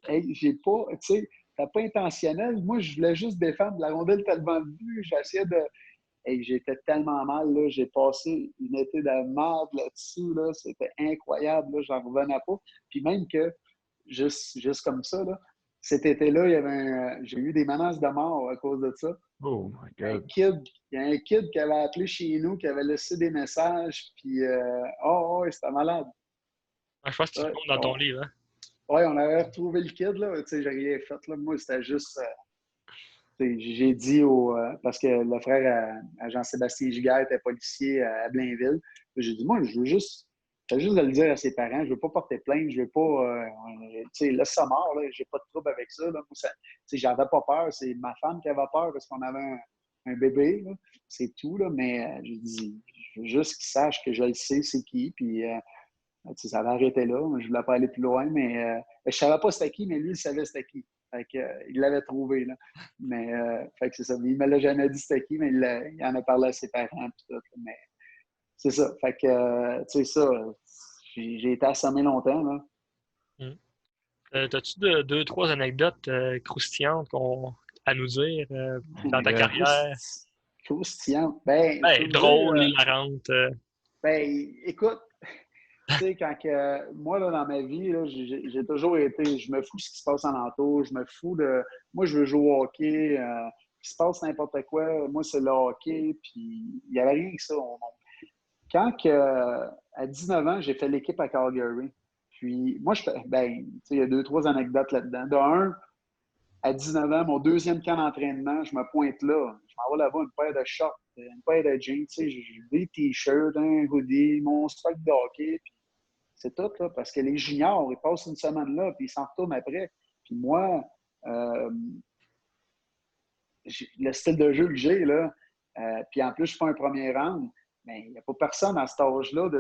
J'ai pas, tu sais, c'était pas intentionnel. Moi, je voulais juste défendre. La rondelle tellement de but. J'essayais de. Hey, j'étais tellement mal, là. J'ai passé une été de merde là-dessus, là. C'était incroyable, là. J'en revenais pas. Puis même que, juste comme ça, là, cet été-là, j'ai eu des menaces de mort à cause de ça. Oh my God. Il y a un kid qui avait appelé chez nous, qui avait laissé des messages, puis c'était malade. Je pense que tu Ouais, comptes dans ton livre. Hein? ouais, on avait retrouvé le kid, là. Tu sais, j'ai rien fait, là. Moi, c'était juste. J'ai dit parce que le frère à Jean-Sébastien Giguère était policier à Blainville. J'ai dit, moi, je veux juste de le dire à ses parents. Je veux pas porter plainte. Je veux pas. Tu sais, laisse ça mort, là. J'ai pas de trouble avec ça, là. Moi, tu sais, j'avais pas peur. C'est ma femme qui avait peur parce qu'on avait un bébé, là. C'est tout, là. Mais j'ai dit, je veux juste qu'il sache que je le sais, c'est qui. Puis, tu sais, ça avait arrêté là. Je voulais pas aller plus loin, mais je savais pas c'était qui, mais lui, il savait c'était qui. Fait que, il l'avait trouvé, là. Mais, fait que c'est ça. Il me l'a jamais dit c'était qui, mais il en a parlé à ses parents, pis tout. Mais c'est ça. Fait que, tu sais, ça, j'ai été assommé longtemps, là. As-tu deux, trois anecdotes croustillantes à nous dire dans ta carrière? Croustillant. Ben, je peux vous Drôle, dire, hilarante. ben, écoute, tu sais, moi, là, dans ma vie, là, j'ai toujours été, je me fous de ce qui se passe en entour, je me fous de, moi, je veux jouer au hockey, qu'il se passe n'importe quoi, moi, c'est le hockey, puis il n'y avait rien que ça. À 19 ans, j'ai fait l'équipe à Calgary, puis moi, ben, tu sais, il y a deux, trois anecdotes là-dedans. De un, à 19 ans, mon deuxième camp d'entraînement, je me pointe là, je m'en vais là-bas, une paire de shorts, une paire de jeans, tu sais, j'ai des t-shirts, un hoodie, mon stock de hockey, puis c'est tout, là, parce que les juniors, ils passent une semaine là, puis ils s'en retournent après. Puis moi, euh, le style de jeu que j'ai, là, puis en plus, je fais un premier round, mais il n'y a pas personne à cet âge-là de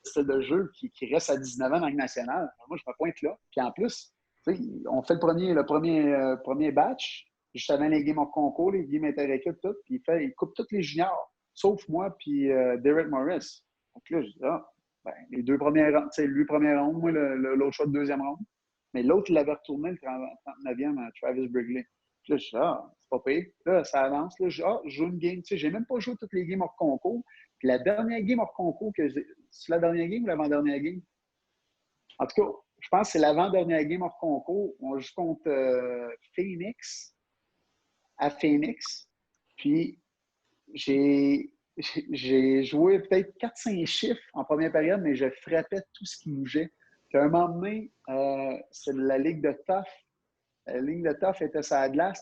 style de jeu qui reste à 19 ans dans la Ligue nationale. Moi, je me pointe là. Puis en plus, on fait le premier batch, juste avant les games hors concours, les games inter-équipes, tout, puis il coupe tous les juniors, sauf moi, puis Derek Morris. Donc là, je dis, ben, les deux premières rounds, tu sais, lui, premier round, moi, l'autre choix de deuxième round. Mais l'autre, il l'avait retourné le 39e à Travis Brigley. Puis là, je dis, c'est pas pire. Là, ça avance. Là, je joue une game. Tu sais, j'ai même pas joué toutes les games hors concours. Puis la dernière game hors concours c'est la dernière game ou l'avant-dernière game? En tout cas, je pense que c'est l'avant-dernière game hors concours. On joue contre Phoenix, à Phoenix. Puis j'ai joué peut-être 4-5 chiffres en première période, mais je frappais tout ce qui bougeait. Puis à un moment donné, c'est la ligue de Tough. La ligne de Tough était sur la glace.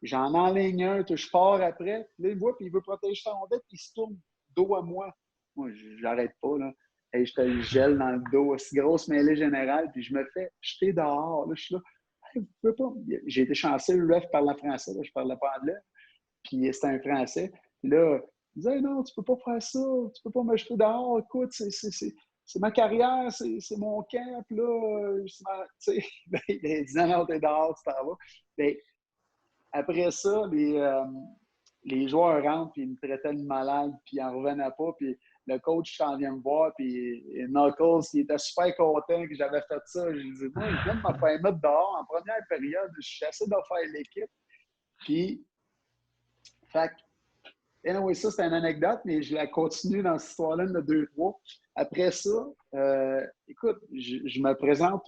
J'en enligne un, je pars après. Là, il me voit, puis il veut protéger sa rondelle, puis il se tourne dos à moi. Moi, j'arrête pas, là. Et je te le gèle dans le dos. C'est grosse mêlée générale, puis je me fais jeter dehors. Là, je suis là. Hey, vous pouvez pas. J'ai été chanceux, le ref parlait français, là, je parlais pas anglais. Puis c'était un français. Puis là, il disait hey, non, tu peux pas faire ça, tu peux pas me jeter dehors. Écoute, c'est ma carrière, c'est mon camp. Puis là, tu sais, il dit non, t'es dehors, tu t'en vas. Bien, après ça, les joueurs rentrent, puis ils me traitaient de malade, puis ils n'en revenaient pas. Puis le coach s'en vient me voir, puis Knuckles, il était super content que j'avais fait ça. Je lui dis, moi, il vient de me faire mettre dehors en première période. Je suis assez de faire l'équipe. Puis, fait anyway, ça, c'est une anecdote, mais je la continue dans cette histoire-là de 2-3. Après ça, écoute, je me présente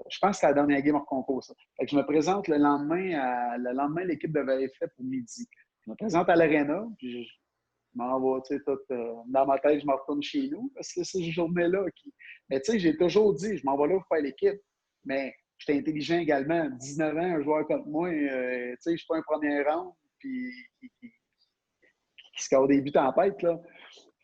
je pense que c'est la dernière game hors concours, ça. Fait que je me présente le lendemain, l'équipe devait être faite pour midi. Je me présente à l'aréna, puis je m'en vais, tu sais, dans ma tête, je me retourne chez nous, parce que c'est cette journée-là qui. Mais tu sais, j'ai toujours dit, je m'en vais là pour faire l'équipe. Mais j'étais intelligent également. 19 ans, un joueur comme moi, tu sais, je suis pas un premier round, puis qui score des buts en tête, là.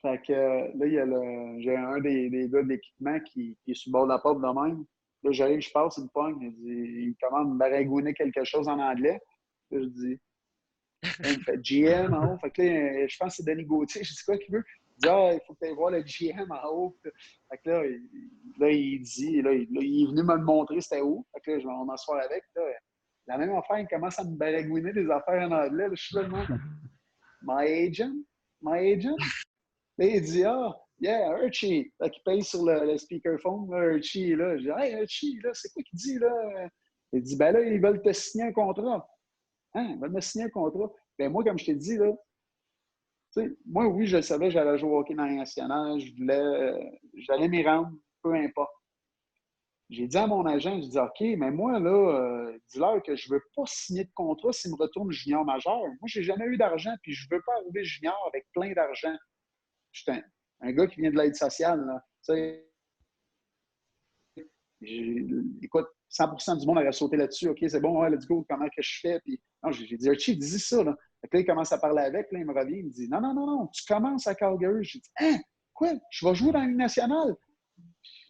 Fait que là, j'ai un des gars de l'équipement qui est sur le bord de la porte de même. Là, j'arrive, je passe, il me pogne, il commence à me baragouiner quelque chose en anglais. Là, je dis, il me fait GM en haut. Fait que là, je pense que c'est Denis Gauthier. Je dis quoi qu'il veut? Il dit, il faut que tu ailles voir le GM en haut. Fait que là, il dit, là, il est venu me le montrer c'était où. Fait que là, je vais m'asseoir avec. Là, la même affaire, il commence à me baragouiner des affaires en anglais. Là, je suis là, my agent? Là, il dit, Yeah, Archie. Là, qui paye sur le speakerphone, là, Archie, là. Je dis, hey, Archie, là, c'est quoi qu'il dit, là? Il dit, ben là, ils veulent te signer un contrat. Hein, ils veulent me signer un contrat. Ben moi, comme je t'ai dit, là, tu sais, moi, oui, je savais que j'allais jouer au hockey dans la nationale. J'allais m'y rendre, peu importe. J'ai dit à mon agent, je dis, OK, mais moi, là, dis-leur que je ne veux pas signer de contrat s'il me retourne junior majeur. Moi, je n'ai jamais eu d'argent, puis je ne veux pas arriver junior avec plein d'argent. Je suis un gars qui vient de l'aide sociale, là. Tu sais, écoute, 100% du monde aurait sauté là-dessus. OK, c'est bon, ouais, let's go, comment que je fais? Puis, non, j'ai dit, Archie, dis ça, là. Fait là, il commence à parler avec, là, il me revient, il me dit, non, tu commences à Calgary. J'ai dit, hein, quoi? Je vais jouer dans la Ligue nationale.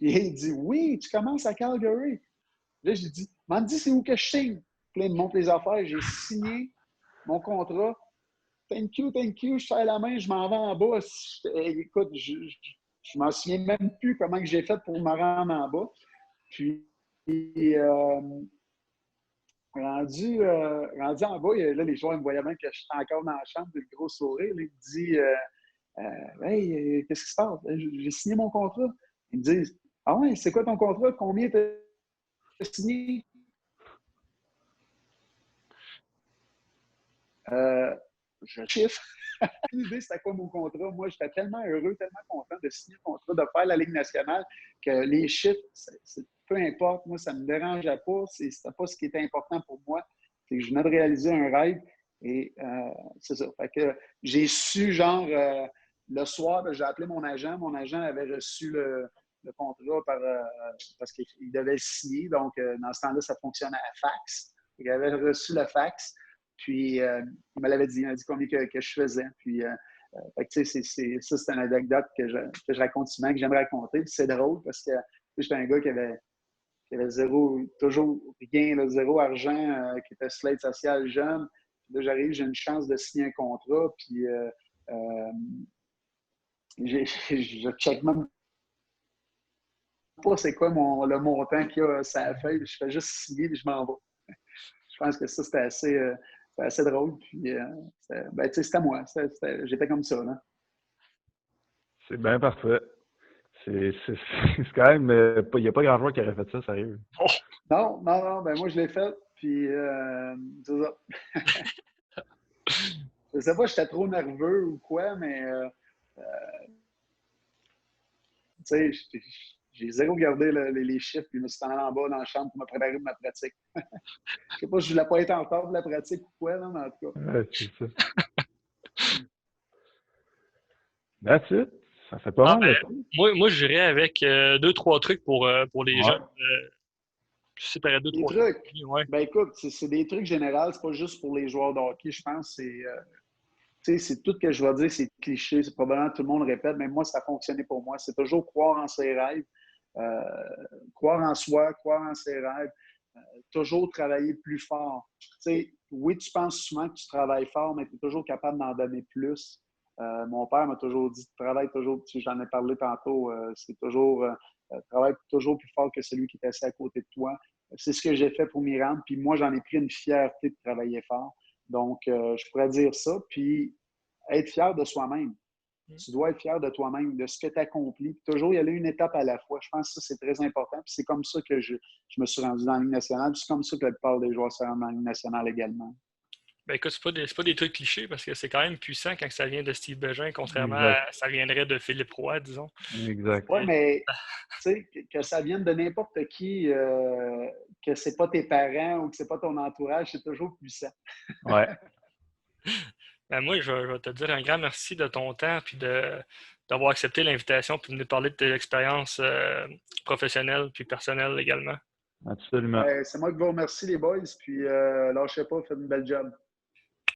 Et il dit, oui, tu commences à Calgary. Là, j'ai dit, m'en dis, c'est où que je signe? Puis là, il me montre les affaires, j'ai signé mon contrat. Thank you, je serre la main, je m'en vais en bas. Écoute, je m'en souviens même plus comment que j'ai fait pour me rendre en bas. Puis, rendu en bas, là, les joueurs me voyaient bien que j'étais encore dans la chambre, le gros sourire. Là, il me dit, hey, qu'est-ce qui se passe? J'ai signé mon contrat. Ils me disent, ah ouais, c'est quoi ton contrat? Combien tu as signé? Je chiffre. L'idée, c'était quoi mon contrat? Moi, j'étais tellement heureux, tellement content de signer le contrat, de faire la Ligue nationale, que les chiffres, peu importe, moi, ça ne me dérangeait pas. C'était pas ce qui était important pour moi. C'est que je venais de réaliser un rêve et c'est ça. Fait que j'ai su, genre, le soir, j'ai appelé mon agent. Mon agent avait reçu le contrat parce qu'il devait le signer. Donc, dans ce temps-là, ça fonctionnait à fax. Il avait reçu le fax. Puis, il me l'avait dit, il m'a dit combien que je faisais. Puis, fait que, ça, c'est une anecdote que je raconte souvent, que j'aime raconter. Puis, c'est drôle parce que j'étais un gars qui avait toujours rien, là, zéro argent, qui était slate social jeune. Puis là, j'arrive, j'ai une chance de signer un contrat. Puis, je check même pas c'est quoi le montant qu'il y a sur la feuille. Je fais juste signer et je m'en vais. Je pense que ça, c'était assez drôle. Puis, c'était moi. J'étais comme ça. Là. C'est bien parfait. C'est quand même. Il n'y a pas grand joueur qui aurait fait ça, sérieux. Oh! Non. Ben moi, je l'ai fait. Puis, c'est ça. Je sais pas, j'étais trop nerveux ou quoi, mais tu sais, j'ai zéro regardé les chiffres, puis je me suis allé en bas dans la chambre pour me préparer de ma pratique. Je sais pas si je voulais pas être en retard de la pratique ou quoi, là, mais en tout cas. Ouais, c'est ça. That's it. Ça fait pas mal de temps. Moi, j'irais avec 2-3 trucs pour les jeunes. Je sais pas, 2-3 trucs. Ouais. Ben écoute, c'est des trucs généraux, c'est pas juste pour les joueurs de hockey, je pense. C'est tout ce que je vais dire, c'est cliché, c'est probablement tout le monde répète, mais moi, ça a fonctionné pour moi. C'est toujours croire en ses rêves, croire en soi, croire en ses rêves, toujours travailler plus fort. Oui, tu penses souvent que tu travailles fort, mais tu es toujours capable d'en donner plus. Mon père m'a toujours dit, travaille toujours, j'en ai parlé tantôt, c'est toujours, travaille toujours plus fort que celui qui est assis à côté de toi. C'est ce que j'ai fait pour m'y rendre, puis moi, j'en ai pris une fierté de travailler fort. Donc, je pourrais dire ça, puis être fier de soi-même. Tu dois être fier de toi-même, de ce que tu accomplis. Toujours y aller une étape à la fois. Je pense que ça, c'est très important. Puis c'est comme ça que je me suis rendu dans la Ligue nationale. Puis c'est comme ça que la plupart des joueurs se rendent dans la Ligue nationale également. Ben écoute, c'est pas des trucs clichés parce que c'est quand même puissant quand ça vient de Steve Bégin, contrairement Exact. à ça viendrait de Philippe Roy, disons. Exact. Oui, mais tu sais, que ça vienne de n'importe qui, que c'est pas tes parents ou que c'est pas ton entourage, c'est toujours puissant. Ouais. Ben moi, je vais te dire un grand merci de ton temps et d'avoir accepté l'invitation et de nous parler de tes expériences professionnelles puis personnelles également. Absolument. C'est moi qui vous remercie, les boys. Puis lâchez pas, faites une belle job.